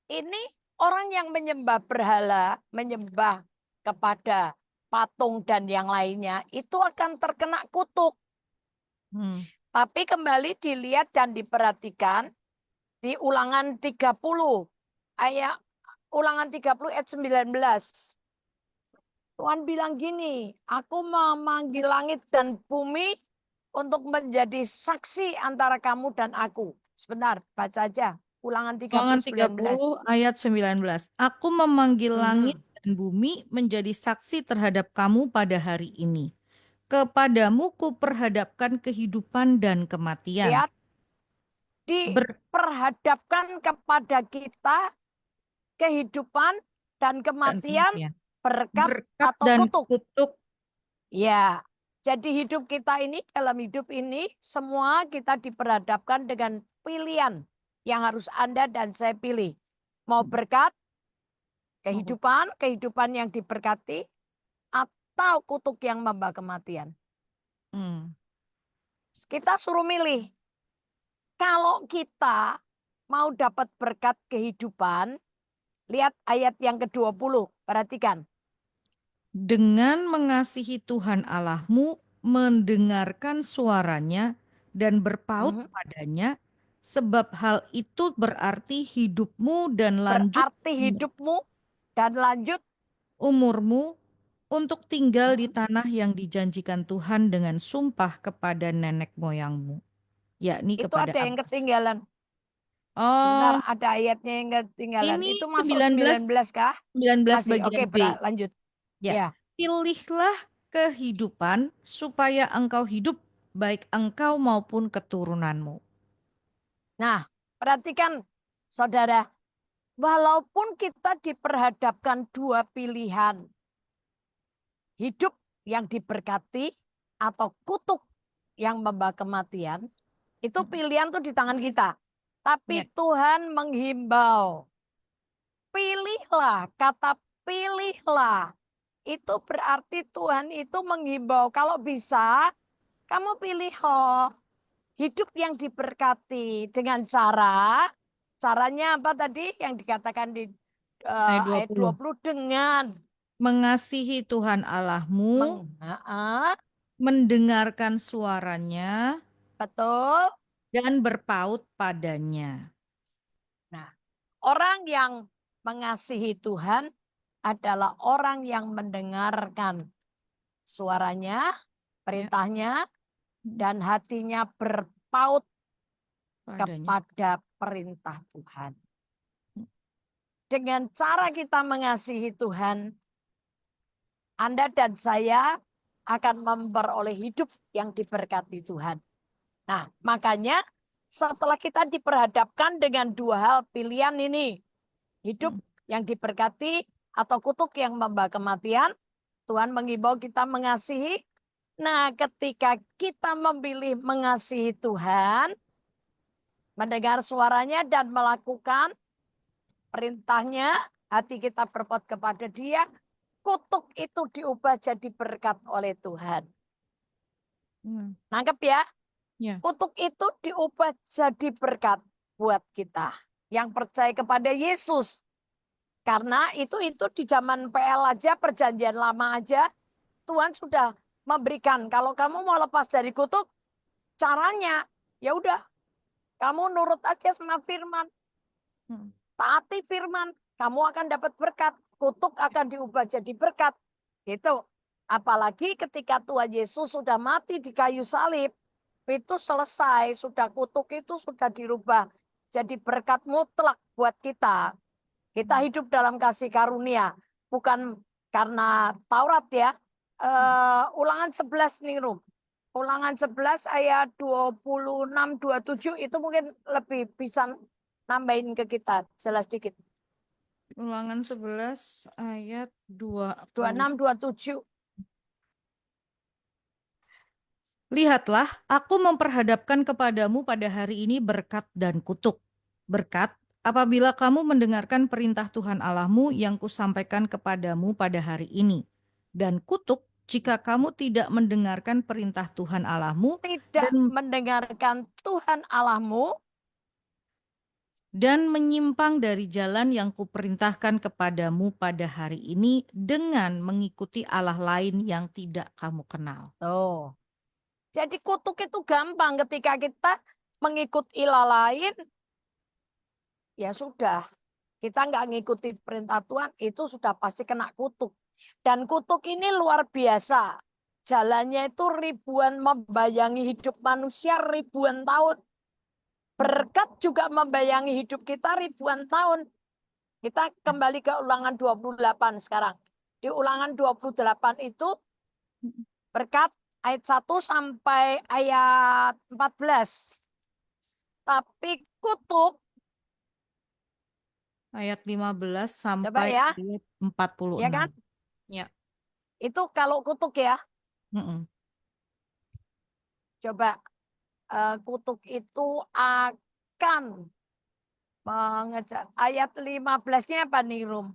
ini orang yang menyembah berhala, menyembah kepada patung dan yang lainnya, itu akan terkena kutuk. Hmm. Tapi kembali dilihat dan diperhatikan di Ulangan 30 ayat Ulangan 30 ayat 19. Tuhan bilang gini, aku memanggil langit dan bumi untuk menjadi saksi antara kamu dan aku. Sebentar, baca aja. Ulangan 30 Ulangan 30 19. ayat 19. Aku memanggil langit Mhm. dan bumi menjadi saksi terhadap kamu pada hari ini. Kepadamu kuperhadapkan kehidupan dan kematian. Lihat, Berkat diperhadapkan kepada kita kehidupan dan dan kematian, kematian. berkat Berkat atau dan kutuk. kutuk. Ya, jadi hidup kita ini, dalam hidup ini, semua kita diperhadapkan dengan pilihan yang harus Anda dan saya pilih. Mau berkat, kehidupan yang diberkati, atau kutuk yang membawa kematian. Hmm. Kita suruh milih. Kalau kita mau dapat berkat kehidupan, lihat ayat yang ke-20, perhatikan. Dengan mengasihi Tuhan Allahmu, mendengarkan suaranya, dan berpaut Mhm. padanya, sebab hal itu berarti hidupmu dan lanjut Berarti hidupmu dan lanjut. umurmu untuk tinggal di Mhm. tanah yang dijanjikan Tuhan dengan sumpah kepada nenek moyangmu, yakni Itu kepada ada yang Abraham. ketinggalan. Sebentar, Oh, ada ayatnya yang ketinggalan. ini Itu masuk 19, 19 kah? 19 Masih. Oke, bagian B. lanjut. Ya, Ya. pilihlah kehidupan supaya engkau hidup, baik engkau maupun keturunanmu. Nah, perhatikan saudara. Walaupun kita diperhadapkan dua pilihan. Hidup yang diberkati atau kutuk yang membawa kematian. Itu Mm. pilihan tuh di tangan kita. Tapi Ya, Tuhan menghimbau. pilihlah, kata pilihlah. Itu berarti Tuhan itu menghimbau kalau bisa kamu pilih hidup yang diberkati dengan caranya apa tadi yang dikatakan di Ayat ayat 20. 20 dengan Mengasihi Tuhan Allahmu, mendengarkan suaranya, betul. dan berpaut padanya. Nah, orang yang mengasihi Tuhan adalah orang yang mendengarkan suaranya, Ya, perintahnya, dan hatinya berpaut padanya. kepada perintah Tuhan. Dengan cara kita mengasihi Tuhan, Anda dan saya akan memperoleh hidup yang diberkati Tuhan. Nah, makanya setelah kita diperhadapkan dengan dua hal pilihan ini, hidup yang diberkati atau kutuk yang membawa kematian, Tuhan mengimbau kita mengasihi. Nah, ketika kita memilih mengasihi Tuhan, mendengar suaranya dan melakukan perintahnya, hati kita berbuat kepada Dia, kutuk itu diubah jadi berkat oleh Tuhan. Nangkep ya? Ya. Kutuk itu diubah jadi berkat buat kita yang percaya kepada Yesus. Karena itu di zaman PL aja, perjanjian lama aja, Tuhan sudah memberikan. Kalau kamu mau lepas dari kutuk, caranya ya udah, kamu nurut aja sama firman. Taati firman, kamu akan dapat berkat. Kutuk akan diubah jadi berkat. Gitu. Apalagi ketika Tuhan Yesus sudah mati di kayu salib, itu selesai. Sudah kutuk itu sudah dirubah jadi berkat mutlak buat kita. Kita hidup dalam kasih karunia. Bukan karena Taurat ya. Ulangan 11 nih Rum. Ulangan 11 ayat 26-27 itu mungkin lebih bisa nambahin ke kita. Jelas dikit. Ulangan 11 ayat 20. 26-27. Lihatlah, aku memperhadapkan kepadamu pada hari ini berkat dan kutuk. Berkat, apabila kamu mendengarkan perintah Tuhan Allahmu yang kusampaikan kepadamu pada hari ini. Dan kutuk, jika kamu tidak mendengarkan perintah Tuhan Allahmu Tidak mendengarkan Tuhan Allahmu. Dan menyimpang dari jalan yang kuperintahkan kepadamu pada hari ini dengan mengikuti Allah lain yang tidak kamu kenal. Tuh. Jadi kutuk itu gampang ketika kita mengikut ilah lain. Ya sudah. Kita nggak ngikuti perintah Tuhan, itu sudah pasti kena kutuk. Dan kutuk ini luar biasa. Jalannya itu ribuan membayangi hidup manusia ribuan tahun. Berkat juga membayangi hidup kita ribuan tahun. Kita kembali ke ulangan 28 sekarang. Di ulangan 28 itu berkat ayat 1 sampai ayat 14. Tapi kutuk Ayat 15 coba sampai ya, ayat 46. ya kan? Ya. Itu kalau kutuk ya. Coba kutuk itu akan mengejar. Ayat 15-nya apa nih, Rum?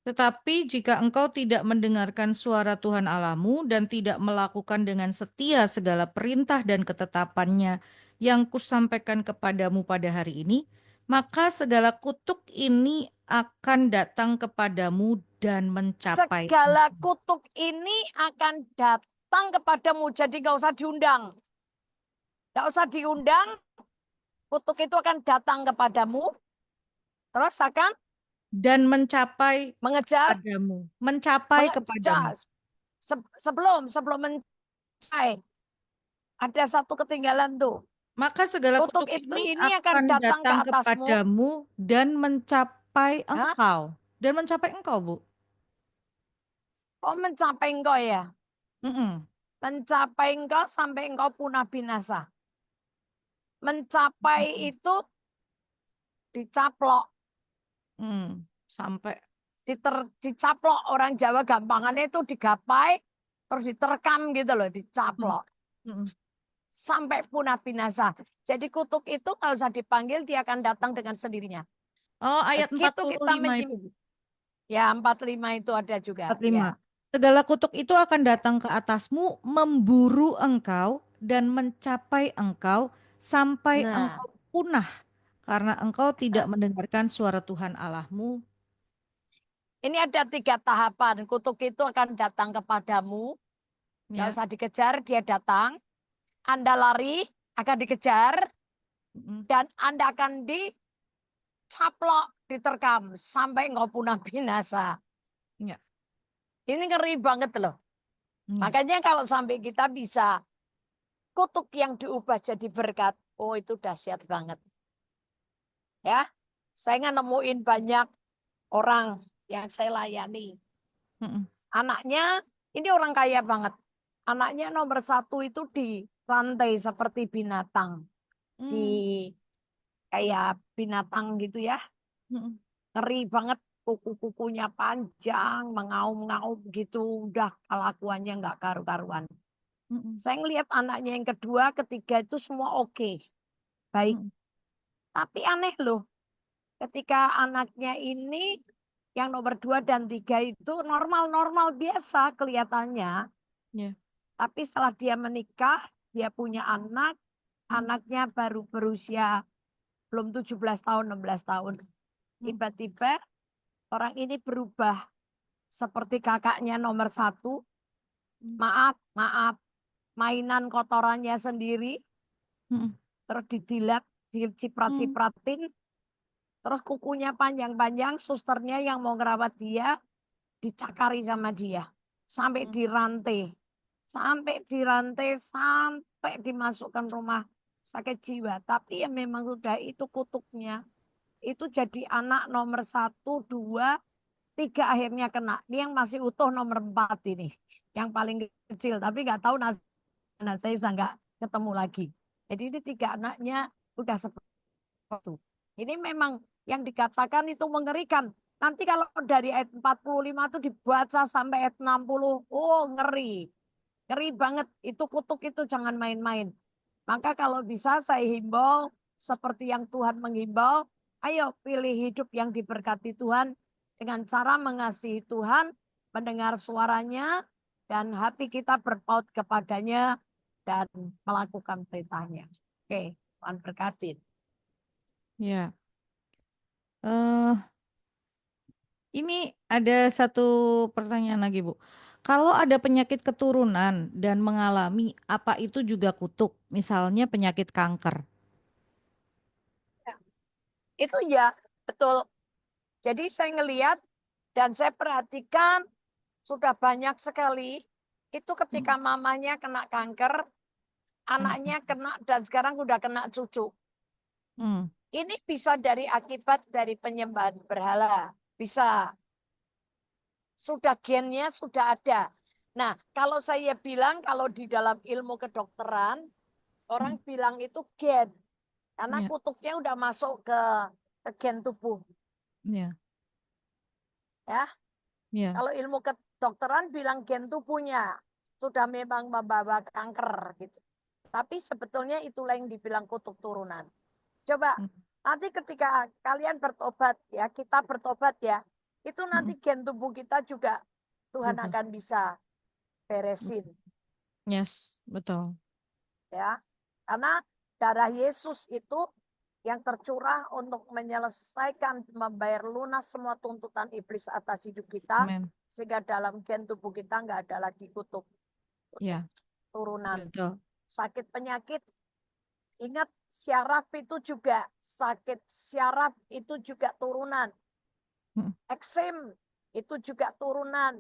Tetapi jika engkau tidak mendengarkan suara Tuhan Allahmu dan tidak melakukan dengan setia segala perintah dan ketetapannya yang kusampaikan kepadamu pada hari ini, maka segala kutuk ini akan datang kepadamu dan mencapai. Segala kutuk ini akan datang kepadamu. Jadi nggak usah diundang. Nggak usah diundang. Kutuk itu akan datang kepadamu. Terus akan Dan mencapai mengejar. kepadamu. Mencapai kepadamu. Sebelum mencapai. Ada satu ketinggalan tuh. Maka segala Kutuk kutuk itu ini ini akan akan datang ke datang atasmu. kepadamu dan mencapai Hah? engkau. Dan mencapai engkau, Bu. Oh, mencapai engkau ya. Mm-mm. Mencapai engkau sampai engkau punah binasa. Mencapai itu dicaplok. Sampai. Dicaplok. Orang Jawa gampangannya itu digapai. Terus diterkam gitu loh. Dicaplok. Mm-mm. Sampai punah binasa. Jadi kutuk itu nggak usah dipanggil. Dia akan datang dengan sendirinya. Oh, ayat Begitu kita 45 itu. ya 45 itu ada juga. 45. Ya. Segala kutuk itu akan datang ke atasmu, memburu engkau dan mencapai engkau sampai Nah, engkau punah karena engkau tidak mendengarkan suara Tuhan Allahmu. ini ada 3 tahapan. Kutuk itu akan datang kepadamu. Nggak Ya. usah dikejar, dia datang. Anda lari, akan dikejar. Mm, Dan Anda akan dicaplok, diterkam. Sampai nggak punah binasa. ya. Ini ngeri banget loh. Ya. Makanya kalau sampai kita bisa kutuk yang diubah jadi berkat. Oh itu dahsyat banget. Ya, saya nggak nemuin banyak orang yang saya layani. Mm, Anaknya, ini orang kaya banget. Anaknya nomor 1 itu di rantai seperti binatang. Di mm, kayak binatang gitu ya. mm, Ngeri banget. Kuku-kukunya panjang, mengaum-ngaum gitu. Udah kelakuannya nggak karu-karuan. mm, Saya ngelihat anaknya yang kedua, ketiga itu semua oke. Baik. mm, Tapi aneh loh. Ketika anaknya ini yang nomor 2 dan 3 itu normal-normal biasa kelihatannya. ya. Tapi setelah dia menikah, dia punya anak, Mm, anaknya baru berusia belum 17 tahun, 16 tahun. mm, Tiba-tiba orang ini berubah seperti kakaknya nomor 1. mm, Maaf, maaf, mainan kotorannya sendiri, mm, terus didilat, mm, diciprat-cipratin, terus kukunya panjang-panjang, susternya yang mau ngerawat dia, dicakari sama dia. Sampai mm, dirantai. Sampai dirantai, sampai dimasukkan rumah sakit jiwa. Tapi ya memang sudah itu kutuknya. Itu jadi anak nomor 1, 2, 3 akhirnya kena. Ini yang masih utuh nomor 4 ini. Yang paling kecil. Tapi nggak tahu nasibnya. Saya bisa nggak ketemu lagi. Jadi ini 3 anaknya udah seperti itu. Ini memang yang dikatakan itu mengerikan. Nanti kalau dari ayat 45 itu dibaca sampai ayat 60. Oh ngeri. Ngeri banget. Itu kutuk itu jangan main-main. Maka kalau bisa saya himbau seperti yang Tuhan menghimbau. Ayo pilih hidup yang diberkati Tuhan. Dengan cara mengasihi Tuhan. Mendengar suaranya. Dan hati kita berpaut kepadanya. Dan melakukan perintahnya. Oke. Tuhan berkati. ya. Eh, ini ada satu pertanyaan lagi, Bu. Kalau ada penyakit keturunan dan mengalami apa itu juga kutuk, misalnya penyakit kanker. Itu ya, betul. Jadi saya ngelihat dan saya perhatikan sudah banyak sekali itu ketika Mm, mamanya kena kanker, anak. anaknya kena dan sekarang udah kena cucu. Hmm, Ini bisa dari akibat dari penyembahan berhala. Bisa. Sudah gennya sudah ada. Nah, kalau saya bilang kalau di dalam ilmu kedokteran, orang mm, bilang itu gen. Karena ya, kutuknya udah masuk ke gen tubuh. ya, Ya, ya. kalau ilmu kedokteran bilang gen tubuhnya sudah memang membawa kanker gitu. Tapi sebetulnya itulah yang dibilang kutuk turunan. Coba Mm, nanti ketika kalian bertobat ya, kita bertobat ya, itu nanti mm, gen tubuh kita juga Tuhan berubah. akan bisa beresin Yes, betul. ya. Karena darah Yesus itu yang tercurah untuk menyelesaikan membayar lunas semua tuntutan iblis atas hidup kita Amen. sehingga dalam gen tubuh kita nggak ada lagi kutuk Ya, turunan betul. sakit penyakit. Ingat syaraf itu juga sakit syaraf itu juga turunan. Mm, Eksem itu juga turunan.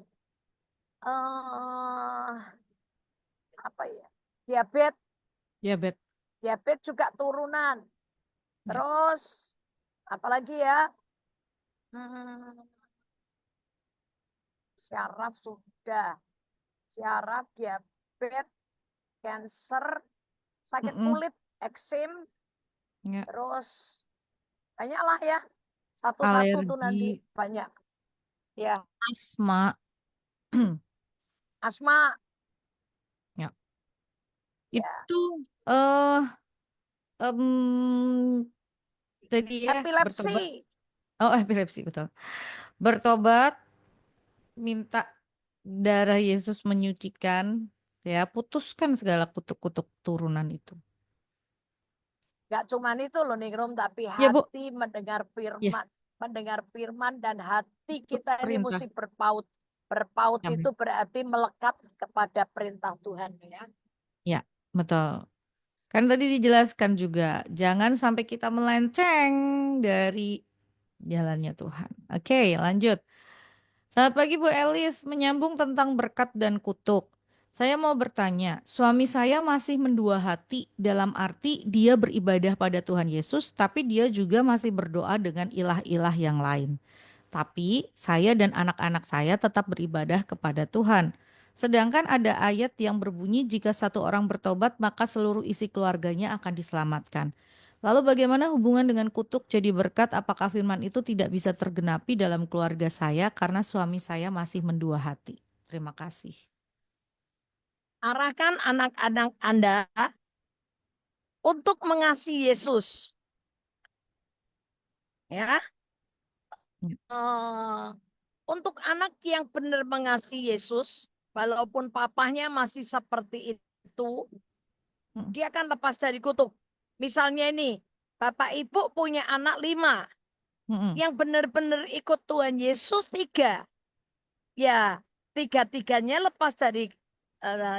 Apa ya? Diabetes, ya, Bet. diabetes juga turunan. Ya. Terus apalagi ya? Hmm, syaraf sudah, syaraf, diabetes, cancer, sakit Mm-mm. kulit, eksem, Ya. terus banyaklah ya. Satu-satu tuh nanti Alergi, banyak. Ya, asma. asma, Ya. ya, Itu em, tadi ya bertobat. epilepsi. Oh, epilepsi betul. Bertobat, minta darah Yesus menyucikan, ya, putuskan segala kutuk-kutuk turunan itu. Gak cuman itu loh Ningrum, tapi Ya, Bu. hati Yes, mendengar firman dan hati ikut kita ini perintah. mesti berpaut. Berpaut itu Amin. berarti melekat kepada perintah Tuhan ya. Ya, betul. Kan tadi dijelaskan juga, jangan sampai kita melenceng dari jalannya Tuhan. Oke, lanjut. Selamat pagi Bu Elis, menyambung tentang berkat dan kutuk. Saya mau bertanya, suami saya masih mendua hati dalam arti dia beribadah pada Tuhan Yesus, tapi dia juga masih berdoa dengan ilah-ilah yang lain. Tapi saya dan anak-anak saya tetap beribadah kepada Tuhan. Sedangkan ada ayat yang berbunyi jika satu orang bertobat maka seluruh isi keluarganya akan diselamatkan. Lalu bagaimana hubungan dengan kutuk jadi berkat? Apakah firman itu tidak bisa tergenapi dalam keluarga saya karena suami saya masih mendua hati? Terima kasih. Arahkan anak-anak Anda untuk mengasihi Yesus. Ya, Ya. eh, untuk anak yang benar mengasihi Yesus, walaupun papahnya masih seperti itu, Mm, dia akan lepas dari kutuk. Misalnya ini, bapak ibu punya anak 5, mm, yang benar-benar ikut Tuhan Yesus 3. Ya, tiga-tiganya lepas dari,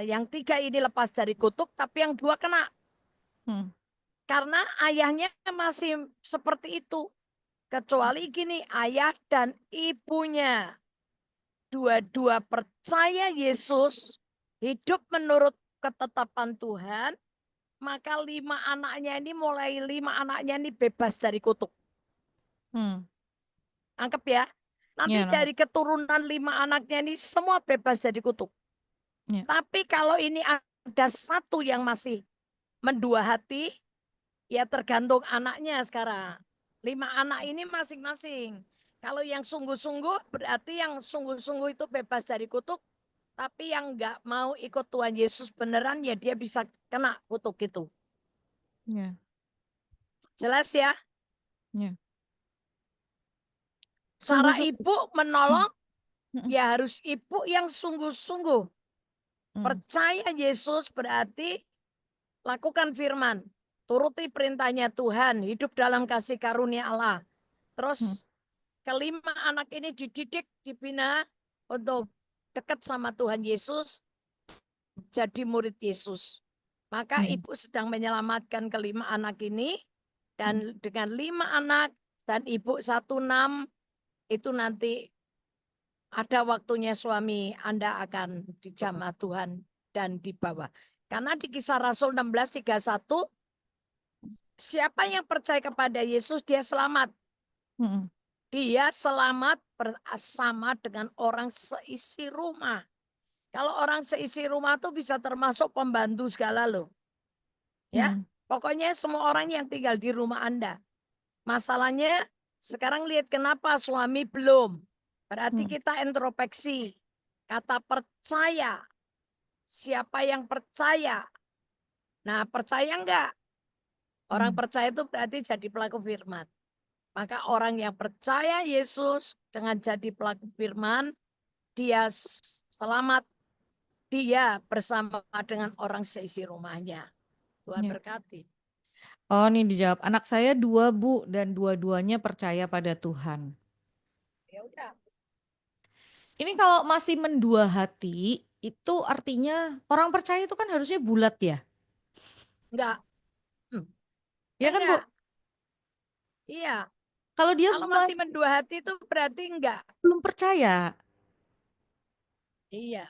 yang 3 ini lepas dari kutuk, tapi yang 2 kena. mm, Karena ayahnya masih seperti itu. Kecuali gini, ayah dan ibunya dua-dua percaya Yesus, hidup menurut ketetapan Tuhan, maka 5 anaknya ini, mulai 5 anaknya ini bebas dari kutuk. mm. Anggap ya. Nanti Ya, no. dari keturunan 5 anaknya ini semua bebas dari kutuk. Ya, Tapi kalau ini ada satu yang masih mendua hati, ya tergantung anaknya sekarang. 5 anak ini masing-masing. Kalau yang sungguh-sungguh, berarti yang sungguh-sungguh itu bebas dari kutuk. Tapi yang nggak mau ikut Tuhan Yesus beneran, ya dia bisa kena kutuk itu. ya, Jelas ya? ya. Cara Sungguh-sungguh. ibu Mm, menolong, mm, ya harus ibu yang sungguh-sungguh. mm, Percaya Yesus berarti lakukan firman. Turuti perintahnya Tuhan, hidup dalam kasih karunia Allah. Terus mm, kelima anak ini dididik, dibina untuk dekat sama Tuhan Yesus, jadi murid Yesus. Maka mm, ibu sedang menyelamatkan kelima anak ini, mm, dan dengan 5 anak dan ibu 16, itu nanti ada waktunya suami Anda akan dijamah Tuhan dan dibawa. Karena di Kisah Rasul 16:31, siapa yang percaya kepada Yesus, dia selamat. mm, Dia selamat bersama dengan orang seisi rumah. Kalau orang seisi rumah tuh bisa termasuk pembantu segala loh. Ya, mm, pokoknya semua orang yang tinggal di rumah Anda. Masalahnya sekarang lihat kenapa suami belum. Berarti mm, kita introspeksi. Kata percaya. Siapa yang percaya? Nah, percaya enggak? Orang mm, percaya itu berarti jadi pelaku firman. Maka orang yang percaya Yesus dengan jadi pelaku firman, dia selamat. Dia bersama dengan orang seisi rumahnya. Tuhan ya. berkati. Oh, ini dijawab. Anak saya dua, Bu, dan dua-duanya percaya pada Tuhan. Ya udah, Ini kalau masih mendua hati, itu artinya orang percaya itu kan harusnya bulat ya. enggak. Hmm. Ya kan, Bu? Enggak. Iya. Kalau dia Kalau masih mendua hati itu berarti enggak. belum percaya, Iya.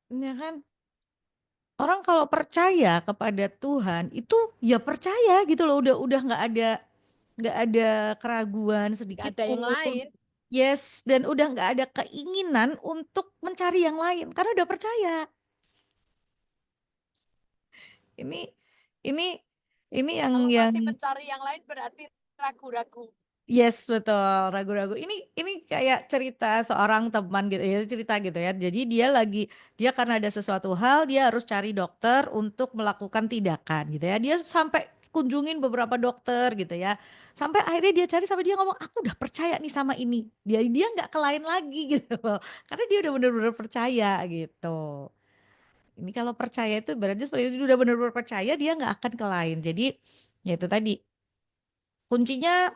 ya kan? Orang kalau percaya kepada Tuhan itu ya percaya gitu loh. Udah nggak ada keraguan Enggak sedikit ada yang pun. lain. Yes, dan udah nggak ada keinginan untuk mencari yang lain karena udah percaya. Ini ini ini yang Kalau yang masih mencari yang lain berarti ragu-ragu. yes, betul, ragu-ragu. Ini kayak cerita seorang teman gitu ya, cerita gitu ya. Jadi dia karena ada sesuatu hal dia harus cari dokter untuk melakukan tindakan gitu ya. Dia sampai kunjungin beberapa dokter gitu ya. Sampai akhirnya dia cari sampai dia ngomong, aku udah percaya nih sama ini. Dia nggak ke lain lagi gitu loh. Karena dia udah bener-bener percaya gitu. Ini kalau percaya itu berarti seperti itu udah bener-bener percaya dia nggak akan ke lain. Jadi ya itu tadi kuncinya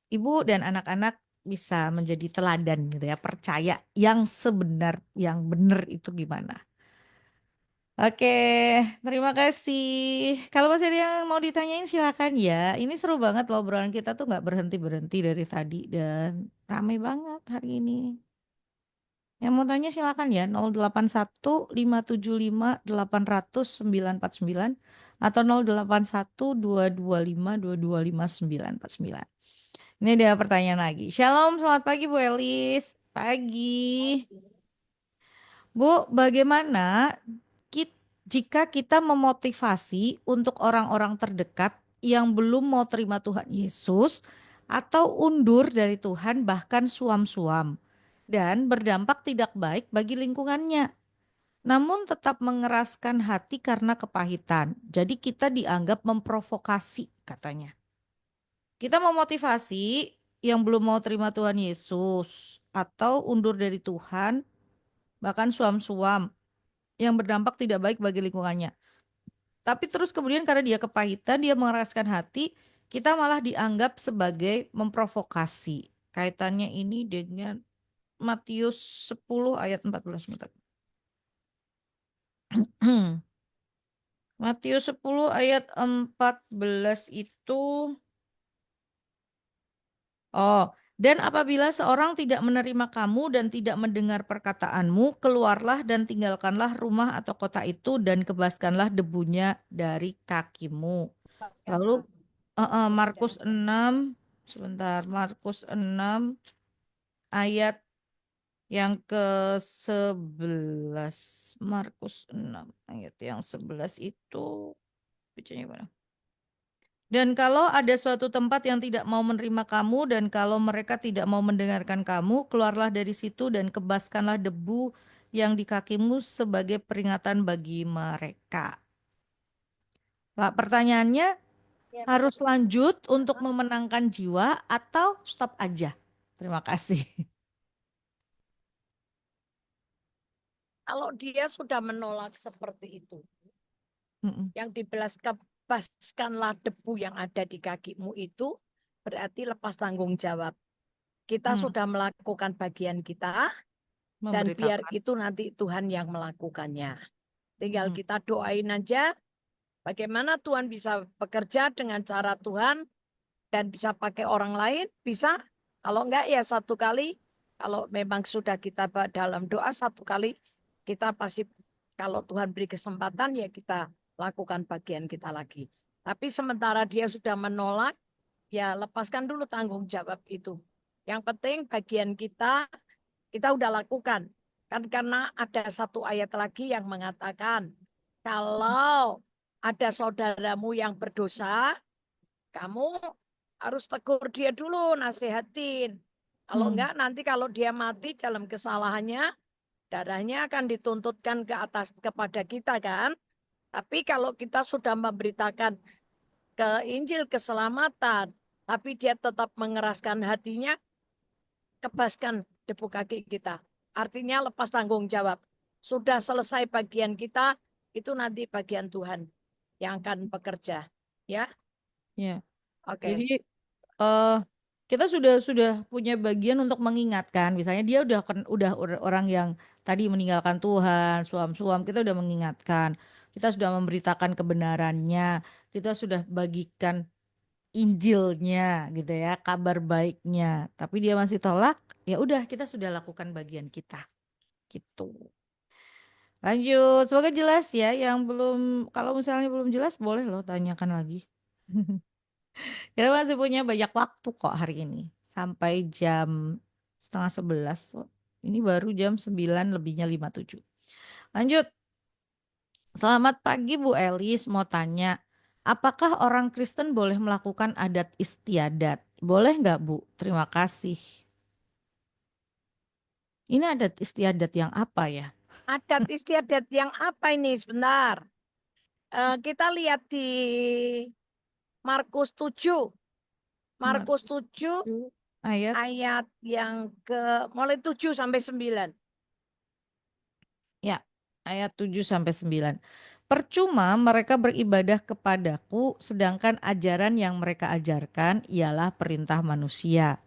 ibu dan anak-anak bisa menjadi teladan gitu ya, percaya yang sebenar, yang benar itu gimana. Oke, terima kasih. Kalau masih ada yang mau ditanyain silakan ya. Ini seru banget loh obrolan kita tuh nggak berhenti-berhenti dari tadi dan ramai banget hari ini. Yang mau tanya silakan ya 081 575 800 949 atau 081 225 225 949. Ini ada pertanyaan lagi. Shalom, selamat pagi Bu Elis. Pagi. Bu, bagaimana jika kita memotivasi untuk orang-orang terdekat yang belum mau terima Tuhan Yesus atau undur dari Tuhan bahkan suam-suam dan berdampak tidak baik bagi lingkungannya, namun tetap mengeraskan hati karena kepahitan. Jadi kita dianggap memprovokasi katanya. Kita memotivasi yang belum mau terima Tuhan Yesus atau undur dari Tuhan bahkan suam-suam yang berdampak tidak baik bagi lingkungannya. Tapi terus kemudian karena dia kepahitan, dia mengeraskan hati, kita malah dianggap sebagai memprovokasi. Kaitannya ini dengan Matius 10 ayat 14. Bentar. Matius 10 ayat 14 itu, oh, dan apabila seorang tidak menerima kamu dan tidak mendengar perkataanmu, keluarlah dan tinggalkanlah rumah atau kota itu dan kebaskanlah debunya dari kakimu. Lalu Lepaskanlah Markus dan 6, sebentar, Markus 6 ayat yang ke-11. Markus 6 ayat yang 11 itu bacanya mana? Dan kalau ada suatu tempat yang tidak mau menerima kamu dan kalau mereka tidak mau mendengarkan kamu, keluarlah dari situ dan kebaskanlah debu yang di kakimu sebagai peringatan bagi mereka. Pak, pertanyaannya, ya, harus lanjut untuk Pak. memenangkan jiwa atau stop aja? Terima kasih. Kalau dia sudah menolak seperti itu, Mm-mm. yang dibebaskanlah debu yang ada di kakimu itu berarti lepas tanggung jawab. Kita Mm. sudah melakukan bagian kita dan biar Memberitakan. itu nanti Tuhan yang melakukannya. Tinggal Mm-mm. kita doain aja bagaimana Tuhan bisa bekerja dengan cara Tuhan dan bisa pakai orang lain, bisa. Kalau enggak ya satu kali, kalau memang sudah kita dalam doa satu kali, kita pasti kalau Tuhan beri kesempatan ya kita lakukan bagian kita lagi. Tapi sementara dia sudah menolak, ya lepaskan dulu tanggung jawab itu. Yang penting bagian kita udah lakukan. Kan karena ada satu ayat lagi yang mengatakan, kalau ada saudaramu yang berdosa, kamu harus tegur dia dulu, nasihatin. Kalau Mm. enggak, nanti kalau dia mati dalam kesalahannya, darahnya akan dituntutkan ke atas kepada kita kan. Tapi kalau kita sudah memberitakan ke Injil keselamatan, tapi dia tetap mengeraskan hatinya, kebaskan debu kaki kita. Artinya lepas tanggung jawab. Sudah selesai bagian kita, itu nanti bagian Tuhan yang akan bekerja. Ya, Ya. Jadi oke. eh kita sudah punya bagian untuk mengingatkan. Misalnya dia udah orang yang tadi meninggalkan Tuhan, suam-suam, kita udah mengingatkan. Kita sudah memberitakan kebenarannya. Kita sudah bagikan Injilnya gitu ya, kabar baiknya. Tapi dia masih tolak, ya udah kita sudah lakukan bagian kita gitu. Lanjut, semoga jelas ya. Yang belum, kalau misalnya belum jelas boleh loh tanyakan lagi. Kita masih punya banyak waktu kok hari ini. Sampai jam setengah 11. Oh, ini baru jam 9 lebihnya 57. Lanjut. Selamat pagi Bu Elis. Mau tanya. Apakah orang Kristen boleh melakukan adat istiadat? Boleh nggak Bu? Terima kasih. Ini adat istiadat yang apa ya? Adat istiadat yang apa ini sebentar? Kita lihat di Markus 7. Markus 7 ayat ayat yang mulai 7 sampai 9. ya, ayat 7 sampai 9. Percuma mereka beribadah kepadaku sedangkan ajaran yang mereka ajarkan ialah perintah manusia.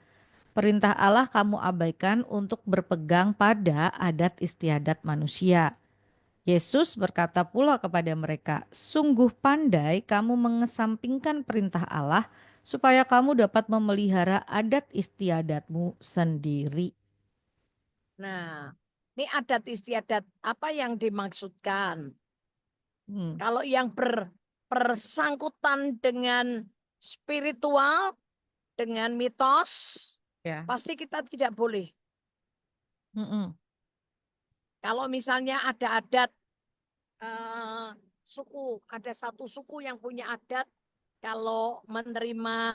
Perintah Allah kamu abaikan untuk berpegang pada adat istiadat manusia. Yesus berkata pula kepada mereka, "Sungguh pandai kamu mengesampingkan perintah Allah supaya kamu dapat memelihara adat istiadatmu sendiri." Nah, ini adat istiadat apa yang dimaksudkan? Hmm, Kalau yang bersangkutan dengan spiritual, dengan mitos, ya. pasti kita tidak boleh. Mm-mm. Kalau misalnya ada adat eh, suku, ada satu suku yang punya adat, kalau menerima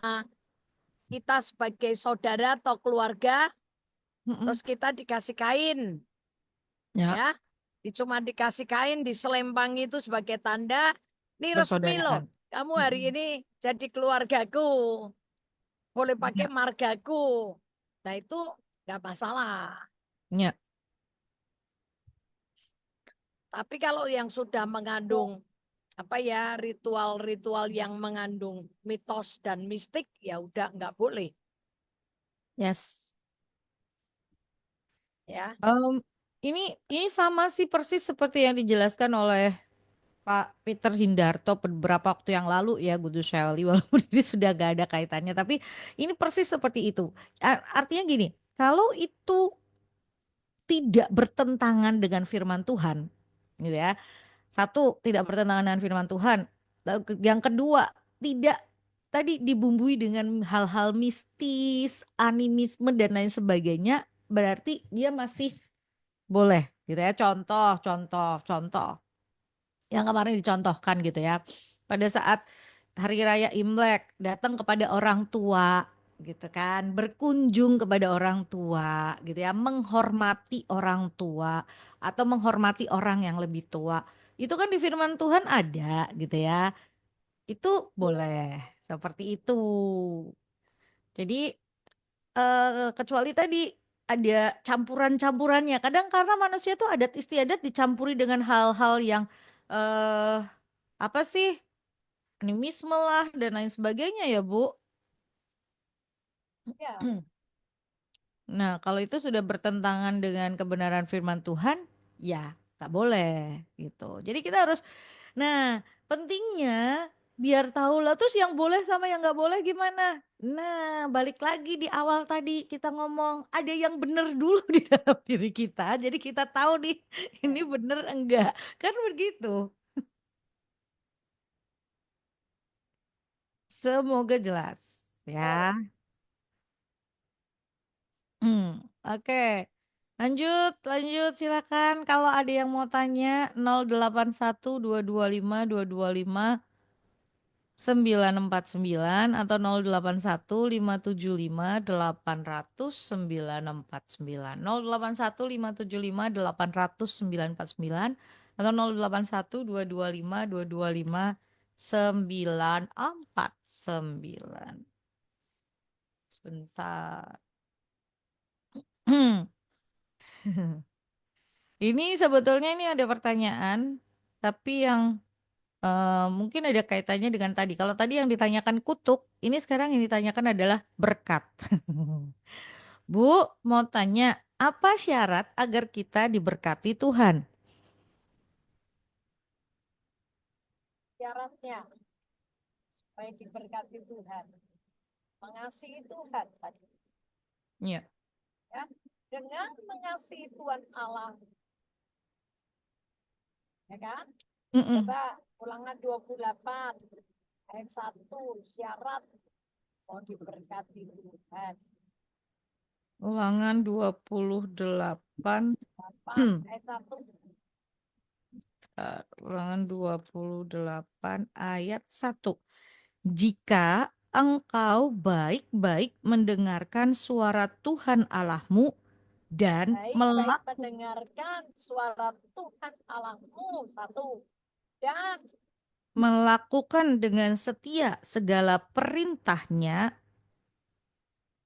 kita sebagai saudara atau keluarga, Mm-mm. terus kita dikasih kain, Ya, ya, cuma dikasih kain, diselempang itu sebagai tanda, ini resmi loh, persaudaraan. kamu hari Mm-mm. ini jadi keluargaku, boleh pakai Ya, margaku. Nah itu nggak masalah. ya. Tapi kalau yang sudah mengandung apa ya ritual-ritual yang mengandung mitos dan mistik ya udah nggak boleh Yes. ya. Em, ini sama sih persis seperti yang dijelaskan oleh Pak Peter Hindarto beberapa waktu yang lalu ya Gudu Shelley walaupun ini sudah gak ada kaitannya tapi ini persis seperti itu. Artinya gini, kalau itu tidak bertentangan dengan firman Tuhan, gitu ya. Satu, tidak bertentangan dengan firman Tuhan. Yang kedua, tidak tadi dibumbui dengan hal-hal mistis, animisme dan lain sebagainya, berarti dia masih boleh gitu ya. Contoh, contoh, contoh yang kemarin dicontohkan gitu ya. Pada saat hari raya Imlek datang kepada orang tua gitu kan, berkunjung kepada orang tua gitu ya, menghormati orang tua atau menghormati orang yang lebih tua. Itu kan di firman Tuhan ada gitu ya. Itu boleh seperti itu. Jadi kecuali tadi ada campuran-campurannya. Kadang karena manusia tuh adat istiadat dicampuri dengan hal-hal yang eh apa sih animisme lah dan lain sebagainya ya Bu. Ya. Nah kalau itu sudah bertentangan dengan kebenaran firman Tuhan, ya nggak boleh gitu. Jadi kita harus, nah pentingnya biar tahu lah terus yang boleh sama yang nggak boleh gimana. Nah balik lagi di awal tadi kita ngomong ada yang benar dulu di dalam diri kita. Jadi kita tahu nih ini benar enggak kan begitu. Semoga jelas ya. Oke. Lanjut, lanjut silakan. Kalau ada yang mau tanya 081 225 225 949 atau 081 575 800 949 081 575 800 949 atau 081 225 225 949. Sebentar. Ini sebetulnya ini ada pertanyaan, tapi yang mungkin ada kaitannya dengan tadi. Kalau tadi yang ditanyakan kutuk, ini sekarang yang ditanyakan adalah berkat. Bu, mau tanya, apa syarat agar kita diberkati Tuhan? Syaratnya supaya diberkati Tuhan, mengasihi Tuhan tadi, Ya. ya, dengan mengasihi Tuhan Allah, ya kan. Mm-mm. Coba ulangan 28 ayat 1, syarat mau diberkati Tuhan. Ulangan 28. 8 ayat 1. Ulangan 28 ayat 1. Jika engkau baik-baik mendengarkan suara Tuhan Allahmu dan Baik-baik melakukan mendengarkan suara Tuhan Allahmu, 1. Dan melakukan dengan setia segala perintahnya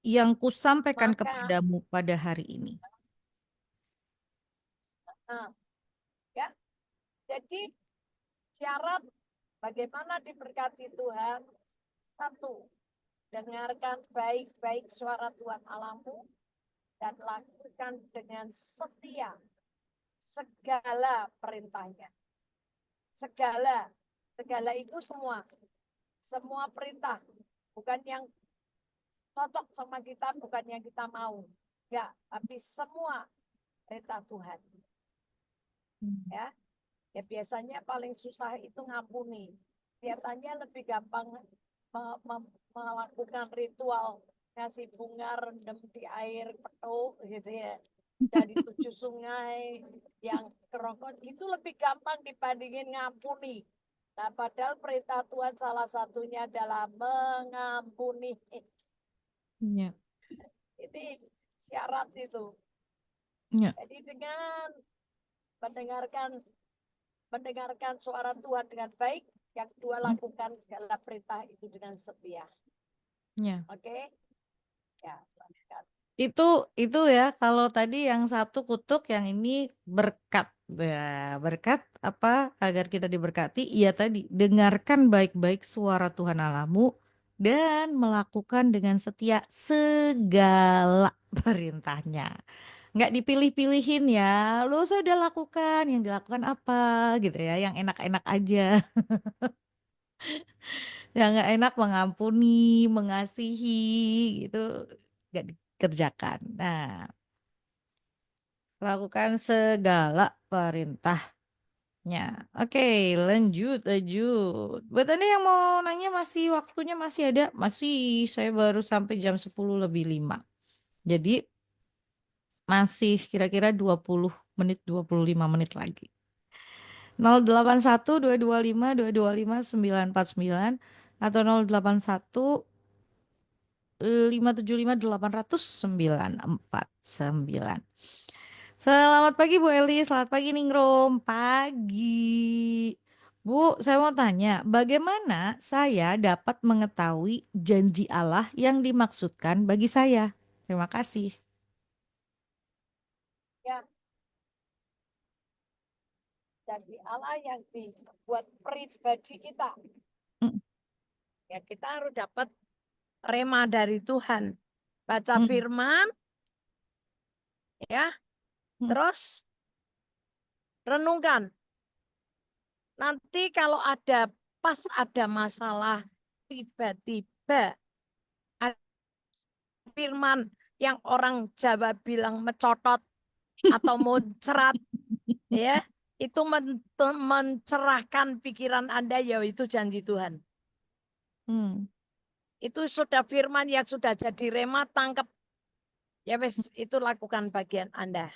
yang kusampaikan Maka, kepadamu pada hari ini. nah, ya, jadi syarat bagaimana diberkati Tuhan, satu, dengarkan baik-baik suara Tuhan Allahmu dan lakukan dengan setia segala perintahnya. Segala, segala itu semua, semua perintah, bukan yang cocok sama kita, bukan yang kita mau. Enggak, tapi semua perintah Tuhan. Ya, ya biasanya paling susah itu ngampuni. Kelihatannya lebih gampang melakukan ritual ngasih bunga rendam di air petuk gitu ya, dari 7 sungai yang kerokot itu lebih gampang dibandingin ngampuni. Nah, padahal perintah Tuhan salah satunya adalah mengampuni. Ya, Ini syarat itu. ya. Jadi dengan mendengarkan mendengarkan suara Tuhan dengan baik, yang kedua Mm, lakukan segala perintah itu dengan setia. ya. Oke? Ya, lanjutkan. Itu ya kalau tadi yang satu kutuk, yang ini berkat. Ya, berkat apa agar kita diberkati? Iya tadi, dengarkan baik-baik suara Tuhan Allahmu dan melakukan dengan setia segala perintahnya. Nggak dipilih-pilihin ya. Lo sudah lakukan, yang dilakukan apa gitu ya, yang enak-enak aja. Yang nggak enak mengampuni, mengasihi gitu nggak dikerjakan. Nah, lakukan segala perintahnya. Oke, lanjut, lanjut. Buat Anda yang mau nanya, masih waktunya masih ada. Masih, saya baru sampai jam 10 lebih 5. Jadi masih kira-kira 20 menit, 25 menit lagi. 081 225 225 949 atau 081 575 800 949. Selamat pagi Bu Eli, selamat pagi Ningrum. Pagi. Bu, saya mau tanya, bagaimana saya dapat mengetahui janji Allah yang dimaksudkan bagi saya? Terima kasih. Ya, jadi Allah yang dibuat pribadi kita. Mm, Ya, kita harus dapat rema dari Tuhan. Baca mm, firman, ya, mm, terus renungkan. Nanti kalau pas ada masalah tiba-tiba ada firman yang orang Jawa bilang mecotot atau muncrat, ya, itu mencerahkan pikiran Anda, yaitu janji Tuhan. mm. Itu sudah firman yang sudah jadi rema, tangkap. Ya wes, itu lakukan bagian Anda.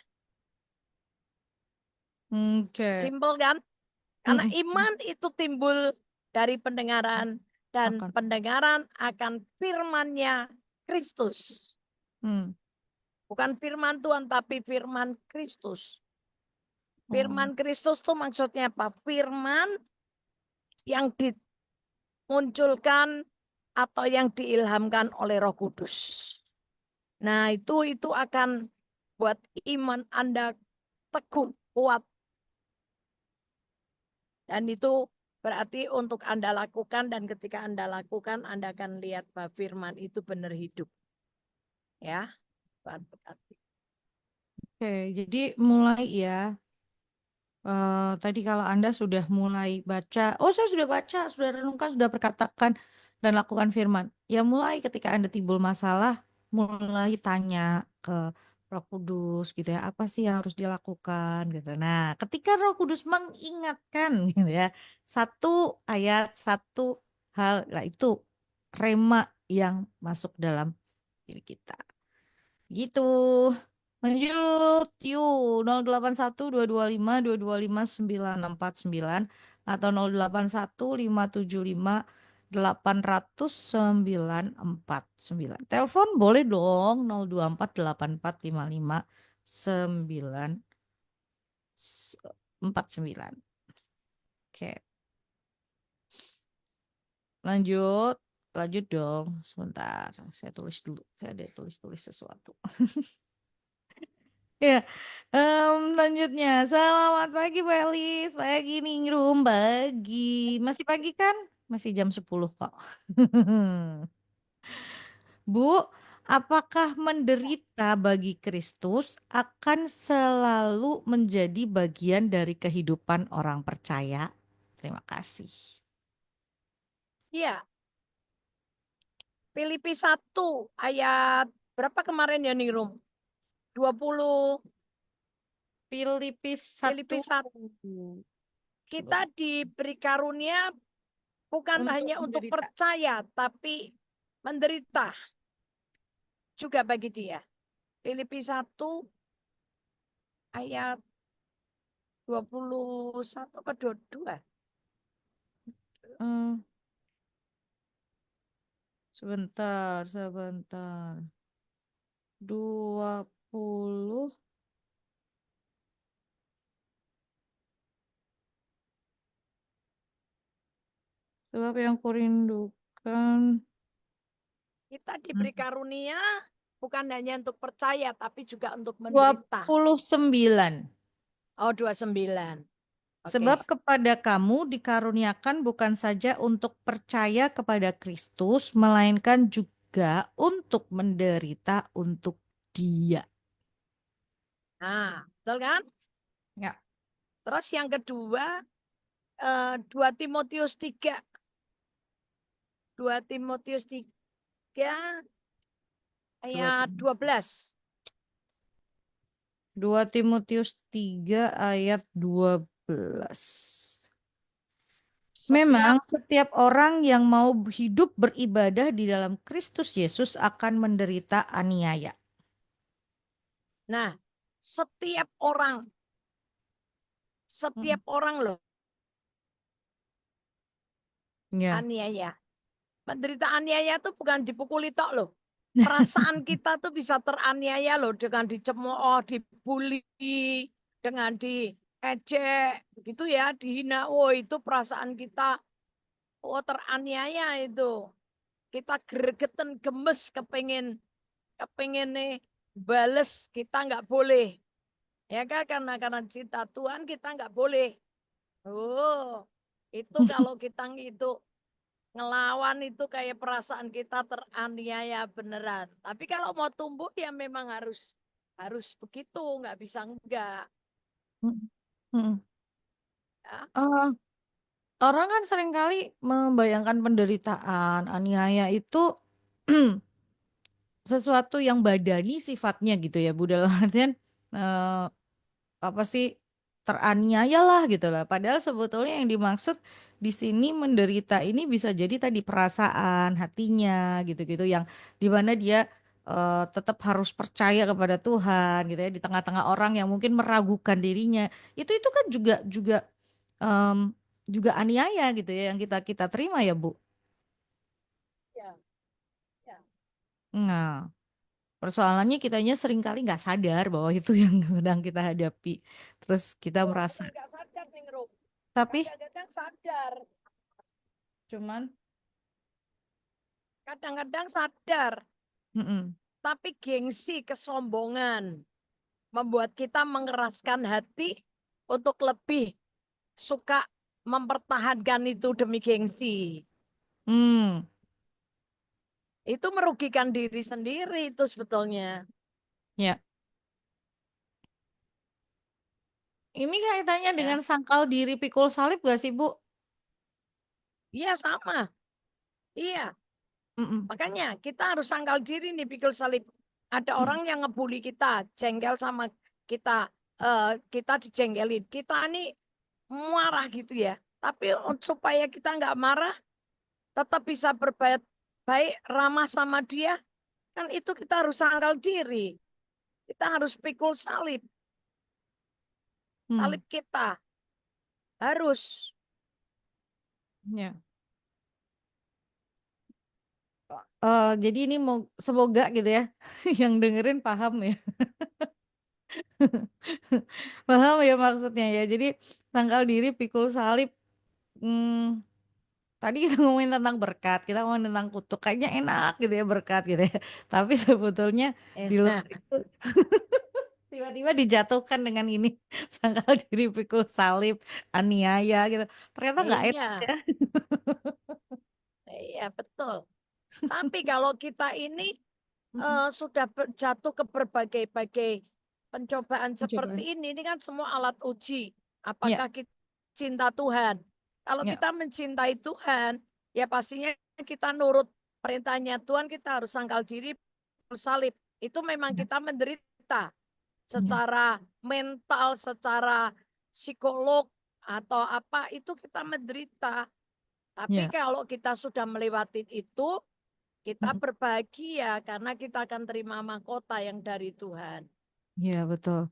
Oke. Simpel kan? Karena Mm, mm. iman itu timbul dari pendengaran, dan Akan. pendengaran akan firman-Nya Kristus. Mm. Bukan firman Tuhan, tapi firman Kristus. Oh. Firman Kristus itu maksudnya apa? Firman yang dimunculkan atau yang diilhamkan oleh Roh Kudus. Nah, itu akan buat iman Anda teguh, kuat. Dan itu berarti untuk Anda lakukan, dan ketika Anda lakukan, Anda akan lihat bahwa firman itu benar hidup. Ya, Tuhan berkati. Oke, jadi mulai ya. Tadi kalau Anda sudah mulai baca, oh saya sudah baca, sudah renungkan, sudah perkatakan dan lakukan firman. Ya mulai ketika Anda timbul masalah, mulai tanya ke Roh Kudus gitu ya, apa sih yang harus dilakukan gitu. Nah, ketika Roh Kudus mengingatkan gitu ya, satu ayat, satu hal, nah itu rema yang masuk dalam diri kita. Gitu. Lanjut, yuk 081 225 225 949 atau 081 575 800 949. Telepon boleh dong 024 84 55 949. Oke. Lanjut, lanjut dong. Sebentar, saya tulis dulu. Saya ada tulis-tulis sesuatu. Ya, lanjutnya. Selamat pagi, Bu Elis. Pagi, Ningrum. Pagi. Masih pagi kan? Masih jam 10 kok. Bu, apakah menderita bagi Kristus akan selalu menjadi bagian dari kehidupan orang percaya? Terima kasih. Iya, Filipi 1 ayat berapa kemarin ya Ningrum? 20. Filipi Filipi 1 1. Kita diberi karunia bukan untuk hanya untuk menderita. percaya, tapi menderita juga bagi dia. Filipi 1 ayat 21 atau 22. Hmm, sebentar, sebentar. 20 sebab yang kurindukan. Kita diberi Hmm, karunia bukan hanya untuk percaya, tapi juga untuk menderita. 29. Oh, 29. Sebab Oke. kepada kamu dikaruniakan bukan saja untuk percaya kepada Kristus, melainkan juga untuk menderita untuk Dia. Nah, betul kan? Ya. Terus yang kedua, 2 Timotius 3. 2 Timotius 3 Dua ayat 12. 2 Timotius 3 ayat 12. Memang Setiap, setiap orang yang mau hidup beribadah di dalam Kristus Yesus akan menderita aniaya. nah, setiap orang, Mm. setiap orang loh, Ya. aniaya. Menderita aniaya itu bukan dipukuli tok loh. Perasaan kita tuh bisa teraniaya loh dengan dicemooh, dibully, dengan diejek, begitu ya, dihina. Oh, itu perasaan kita, oh teraniaya itu. Kita gregeten gemes kepengen nih bales, kita nggak boleh. Ya kan karena cinta Tuhan kita nggak boleh. Oh, itu kalau kita itu ngelawan itu kayak perasaan kita teraniaya beneran. Tapi kalau mau tumbuh ya memang harus harus begitu, nggak bisa enggak. Mm. Mm. Ya. Eh, orang kan seringkali membayangkan penderitaan, aniaya itu sesuatu yang badani sifatnya gitu ya, Bu. Dalam artian eh, apa sih teraniaya lah gitu lah. Padahal sebetulnya yang dimaksud di sini menderita ini bisa jadi tadi perasaan hatinya gitu-gitu yang dimana dia tetap harus percaya kepada Tuhan gitu ya di tengah-tengah orang yang mungkin meragukan dirinya. Itu kan juga juga em, juga aniaya gitu ya yang kita kita terima ya Bu. Ya, ya. Nah, persoalannya kitanya seringkali nggak sadar bahwa itu yang sedang kita hadapi. Terus kita Oh, merasa, bukan nggak sadar nih, Rum. tapi Kadang-kadang sadar, cuman kadang-kadang sadar, mm-mm. tapi gengsi, kesombongan membuat kita mengeraskan hati untuk lebih suka mempertahankan itu demi gengsi. Hmm, Itu merugikan diri sendiri itu sebetulnya. ya. Ini kaitannya dengan Ya, sangkal diri pikul salib gak sih, Bu? iya sama. Iya, Mm-mm. makanya kita harus sangkal diri nih pikul salib. Ada Mm. orang yang ngebully kita, jengkel sama kita, kita dijengkelin. Kita nih marah gitu ya. Tapi supaya kita nggak marah, tetap bisa berbuat baik, ramah sama dia, kan itu kita harus sangkal diri. Kita harus pikul salib, Hmm, salib kita harus. ya. Jadi ini mau semoga gitu ya, yang dengerin paham ya, paham ya maksudnya ya. Jadi sangkal diri pikul salib. Hmm, tadi kita ngomongin tentang berkat, kita ngomongin tentang kutuk, kayaknya enak gitu ya berkat gitu ya. Tapi sebetulnya di luar Enak. itu tiba-tiba dijatuhkan dengan ini sangkal dipikul salib, aniaya gitu. Ternyata nggak enak Iya, ya. iya betul. Tapi kalau kita ini Mm-mm. sudah jatuh ke berbagai-bagai pencobaan seperti Pencobaan. ini kan semua alat uji. Ya, Apakah kita cinta Tuhan? Kalau ya, kita mencintai Tuhan, ya pastinya kita nurut perintahnya Tuhan, kita harus sangkal diri, salib. Itu memang ya, kita menderita ya, secara mental, secara psikolog atau apa itu kita menderita. Tapi ya. kalau kita sudah melewati itu, kita Mm-mm. berbahagia karena kita akan terima mahkota yang dari Tuhan. Ya, betul.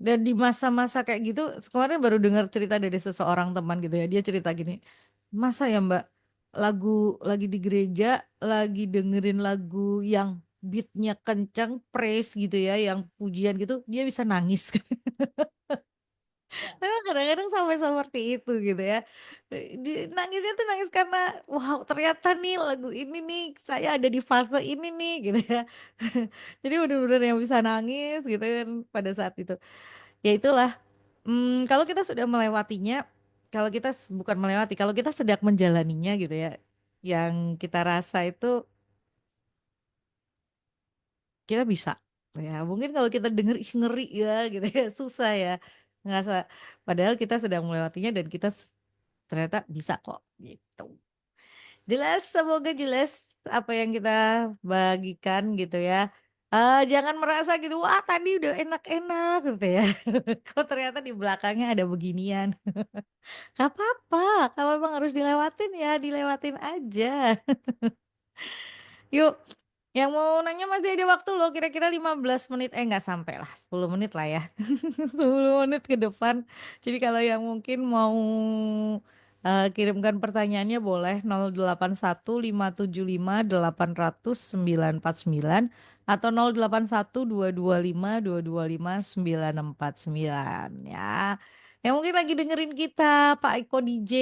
Dan di masa-masa kayak gitu, kemarin baru dengar cerita dari seseorang teman gitu ya. Dia cerita gini, masa ya Mbak, lagu lagi di gereja, lagi dengerin lagu yang beatnya kencang, praise gitu ya, yang pujian gitu, dia bisa nangis. Ya, Tapi kadang-kadang sampai seperti itu gitu ya. Nangisnya tuh nangis karena, wow ternyata nih lagu ini nih, saya ada di fase ini nih gitu ya. Jadi bener-bener yang bisa nangis gitu kan pada saat itu. Ya itulah. Kalau kita sudah melewatinya, kalau kita bukan melewati, kalau kita sedang menjalaninya gitu ya, yang kita rasa itu kita bisa. Ya, mungkin kalau kita denger "Ih, ngeri ya gitu ya, susah ya. Ngerasa padahal kita sedang melewatinya dan kita ternyata bisa kok gitu. Jelas, semoga jelas apa yang kita bagikan gitu ya. Jangan merasa gitu, wah tadi udah enak-enak gitu ya. Kok ternyata di belakangnya ada beginian. Gak apa-apa, kalau emang harus dilewatin ya dilewatin aja. Yuk, yang mau nanya masih ada waktu loh, kira-kira 15 menit, nggak sampai lah, 10 menit lah ya. 10 menit ke depan. Jadi kalau yang mungkin mau kirimkan pertanyaannya boleh 081575 800 949 atau 081225225949 ya. Yang mungkin lagi dengerin kita Pak Iko DJ,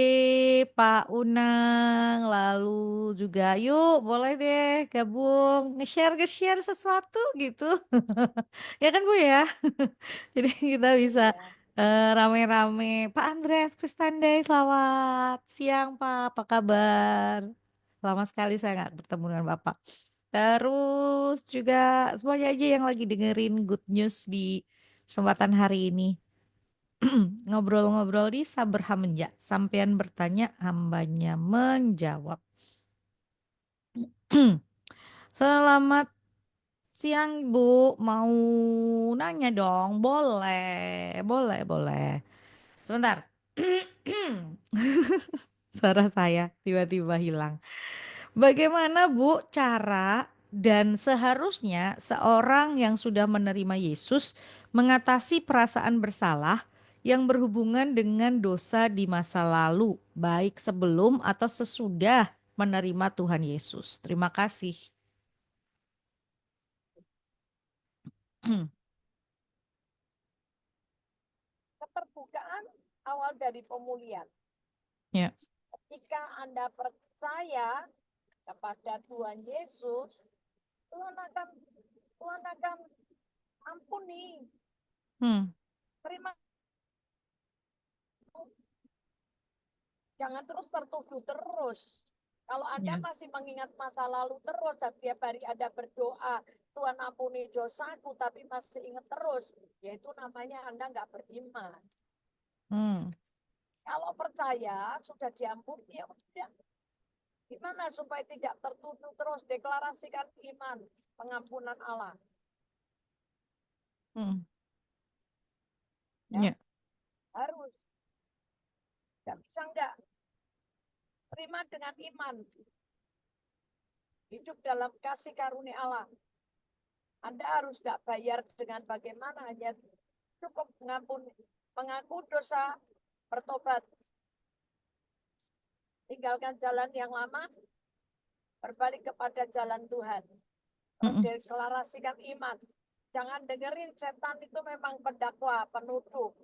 Pak Unang, lalu juga yuk boleh deh gabung nge-share sesuatu gitu. Ya kan Bu ya? Jadi kita bisa ya. rame-rame. Pak Andreas Kristandai, selamat siang Pak, apa kabar? Lama sekali saya nggak bertemu dengan Bapak. Terus juga semuanya aja yang lagi dengerin Good News di kesempatan hari ini. Ngobrol-ngobrol di Saber Hamenja. Sampean bertanya, hambanya menjawab. Selamat siang Bu, mau nanya dong? Boleh, boleh, boleh. Sebentar. Suara saya tiba-tiba hilang. Bagaimana Bu cara dan seharusnya seorang yang sudah menerima Yesus mengatasi perasaan bersalah yang berhubungan dengan dosa di masa lalu, baik sebelum atau sesudah menerima Tuhan Yesus? Terima kasih. Keterbukaan awal dari pemulihan. Ya. Ketika Anda percaya kepada Tuhan Yesus, Tuhan akan Tuhan akan ampuni. Hmm. Terima, jangan terus tertuduh terus. Kalau Anda Ya. masih mengingat masa lalu terus dan tiap hari Anda berdoa, Tuhan ampuni dosaku, tapi masih ingat terus, yaitu namanya Anda nggak beriman. Hmm. Kalau percaya sudah diampuni, ya udah. Gimana supaya tidak tertuduh terus deklarasikan iman, pengampunan Allah, Hmm. ya Ya. harus. Tidak bisa enggak terima dengan iman, hidup dalam kasih karunia Allah. Anda harus nggak bayar dengan bagaimana, hanya cukup mengaku dosa, bertobat, tinggalkan jalan yang lama, berbalik kepada jalan Tuhan. Terus Mm-mm. deklarasikan iman. Jangan dengerin setan itu memang pendakwa, penuduh.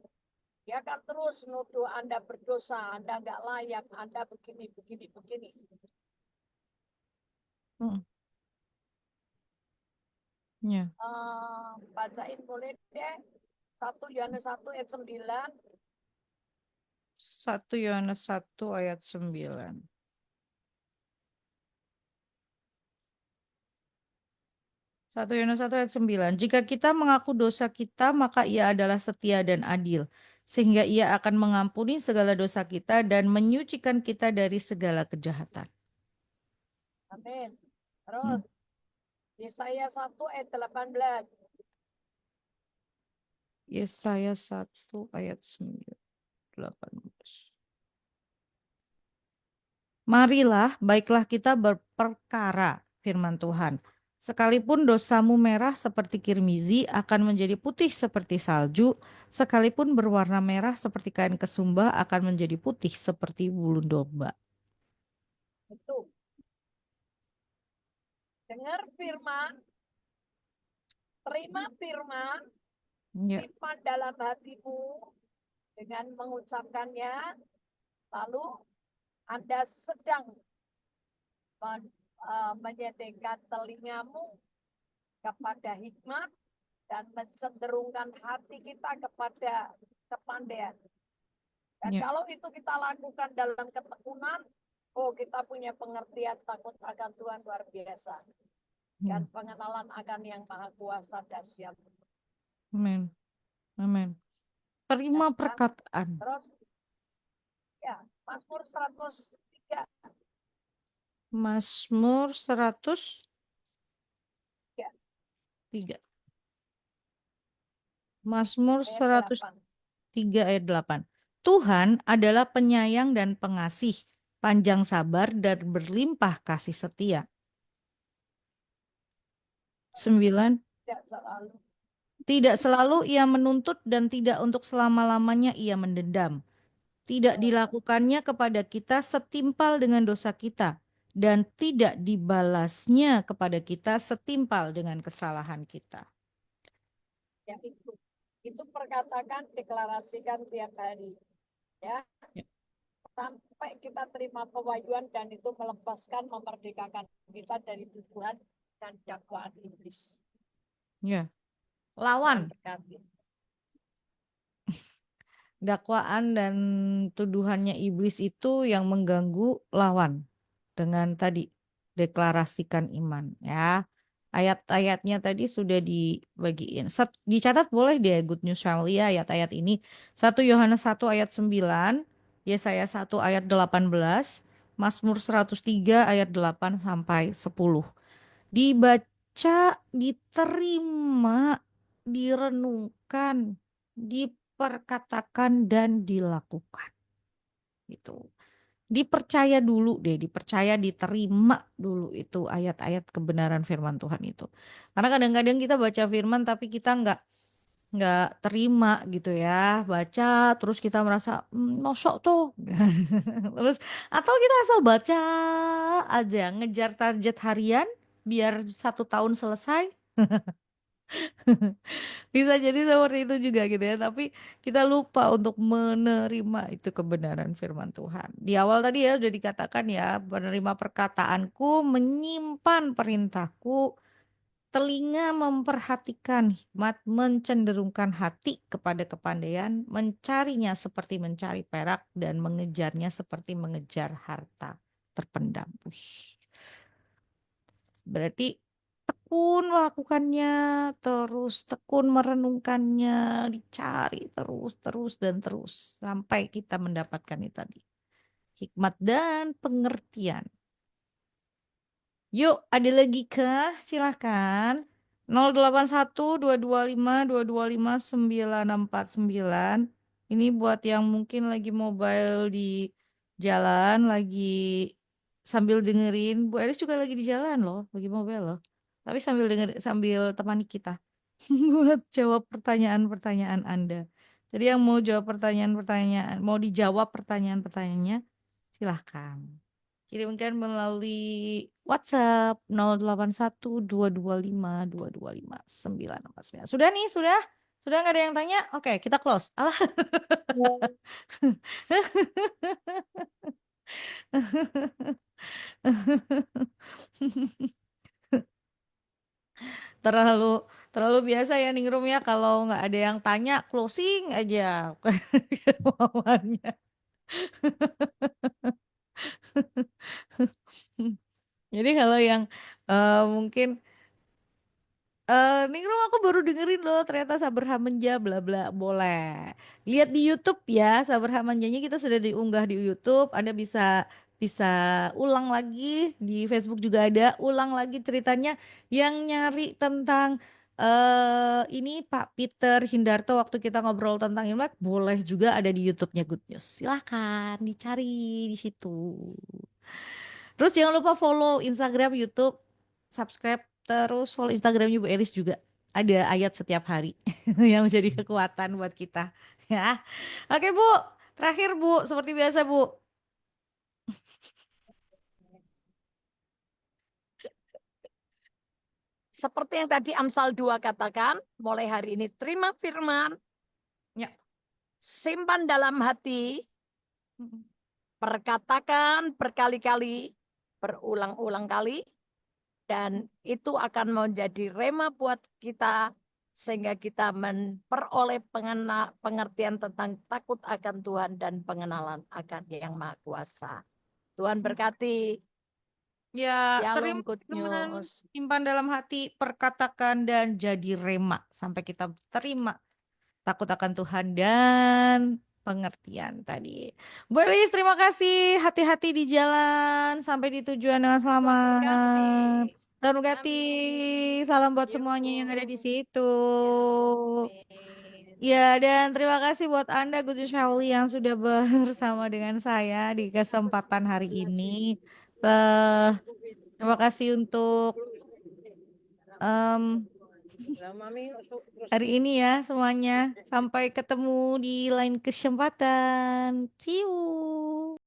Dia akan terus nuduh Anda berdosa, Anda nggak layak, Anda begini, begini, begini. Mm, ya. Bacain boleh deh. 1 Yohanes 1 ayat 9. 1 Yohanes 1 ayat 9. 1 Yohanes 1 ayat 9. Jika kita mengaku dosa kita, maka ia adalah setia dan adil, sehingga ia akan mengampuni segala dosa kita dan menyucikan kita dari segala kejahatan. Amin. Hmm. Terus, Yesaya 1 ayat 18. Yesaya 1 ayat 18. Marilah, baiklah kita berperkara, firman Tuhan. Sekalipun dosamu merah seperti kirmizi akan menjadi putih seperti salju, sekalipun berwarna merah seperti kain kesumba akan menjadi putih seperti bulu domba. Itu. Dengar firman, terima firman, Ya, simpan dalam hatimu dengan mengucapkannya, lalu Anda sedang menyedengkan telingamu kepada hikmat dan mencenderungkan hati kita kepada kepandaian. Dan ya, kalau itu kita lakukan dalam ketekunan, oh kita punya pengertian takut akan Tuhan luar biasa. Dan ya. pengenalan akan yang maha kuasa dahsyat. Amin, amin. Ya, Terima perkataan. terus ya, Mazmur 103 Mazmur 103. ya, Mazmur ayat 103 8. ayat 8. Tuhan adalah penyayang dan pengasih, panjang sabar dan berlimpah kasih setia. 9. Tidak selalu. Tidak selalu ia menuntut dan tidak untuk selama-lamanya ia mendendam. Tidak dilakukannya kepada kita setimpal dengan dosa kita dan tidak dibalasnya kepada kita setimpal dengan kesalahan kita. Ya itu perkatakan, deklarasikan tiap hari. Ya, Ya. sampai kita terima pewahyuan dan itu melepaskan, memerdekakan kita dari tuduhan dan dakwaan iblis. Ya. Tuhan Lawan berkati. dakwaan dan tuduhannya iblis itu yang mengganggu lawan dengan tadi deklarasikan iman ya. Ayat-ayatnya tadi sudah dibagiin. Dicatat boleh deh Good News Family ya ayat-ayat ini. 1 Yohanes 1 ayat 9, Yesaya 1 ayat 18, Mazmur 103 ayat 8 sampai 10. Dibaca, diterima, direnungkan, diperkatakan dan dilakukan. Itu. Dipercaya dulu deh, dipercaya, diterima dulu itu ayat-ayat kebenaran firman Tuhan itu. Karena kadang-kadang kita baca firman tapi kita nggak terima gitu ya, baca terus kita merasa nosok tuh, terus atau kita asal baca aja, ngejar target harian biar 1 tahun selesai. Bisa jadi seperti itu juga gitu ya, tapi kita lupa untuk menerima itu kebenaran firman Tuhan. Di awal tadi ya udah dikatakan ya, menerima perkataanku, menyimpan perintahku, telinga memperhatikan hikmat, mencenderungkan hati kepada kepandaian, mencarinya seperti mencari perak dan mengejarnya seperti mengejar harta terpendam. Wih, berarti tekun melakukannya, terus tekun merenungkannya, dicari terus, terus, dan terus sampai kita mendapatkan itu tadi. Hikmat dan pengertian. Yuk, ada lagi kah? Silahkan. 081225225969. Ini buat yang mungkin lagi mobile di jalan, lagi sambil dengerin. Bu Elis juga lagi di jalan loh, lagi mobile loh. Tapi sambil denger, sambil temani kita buat jawab pertanyaan-pertanyaan Anda. Jadi yang mau jawab pertanyaan-pertanyaan, mau dijawab pertanyaan-pertanyaannya, silahkan. Kirimkan melalui WhatsApp 081225225949. Sudah nih, sudah. Sudah nggak ada yang tanya? Oke, kita close. Alah. Terlalu terlalu biasa ya Ningrum ya kalau nggak ada yang tanya closing aja kemauannya. Jadi kalau yang mungkin Ningrum aku baru dengerin loh ternyata Saberham Menja bla bla boleh lihat di YouTube ya Saberham Menjanya kita sudah diunggah di YouTube Anda bisa bisa ulang lagi di Facebook juga ada ulang lagi ceritanya yang nyari tentang ini Pak Peter Hindarto waktu kita ngobrol tentang Imlek boleh juga ada di YouTube-nya Good News silahkan dicari di situ. Terus jangan lupa follow Instagram, YouTube, subscribe, terus follow Instagramnya Bu Elis juga. Ada ayat setiap hari yang menjadi kekuatan buat kita. Ya, oke Bu. Terakhir Bu, seperti biasa Bu. Seperti yang tadi Amsal 2 katakan, mulai hari ini terima firman, Ya. simpan dalam hati, perkatakan berkali-kali, berulang-ulang kali, dan itu akan menjadi rema buat kita sehingga kita memperoleh pengertian tentang takut akan Tuhan dan pengenalan akan Yang Maha Kuasa. Tuhan berkati. Ya, terima Shalom good firman, news. simpan dalam hati, perkatakan dan jadi rema sampai kita terima takut akan Tuhan dan pengertian tadi. Bu Elis, terima kasih. Hati-hati di jalan sampai di tujuan dengan Tuhan berkati. selamat. Tuhan berkati. Amin. Salam buat semuanya yang ada di Yuk. situ. Ya, amin. Ya, dan terima kasih buat Anda, Gus Shauli, yang sudah bersama dengan saya di kesempatan hari ini. Eh, Terima kasih untuk em, hari ini ya semuanya. Sampai ketemu di lain kesempatan. See you.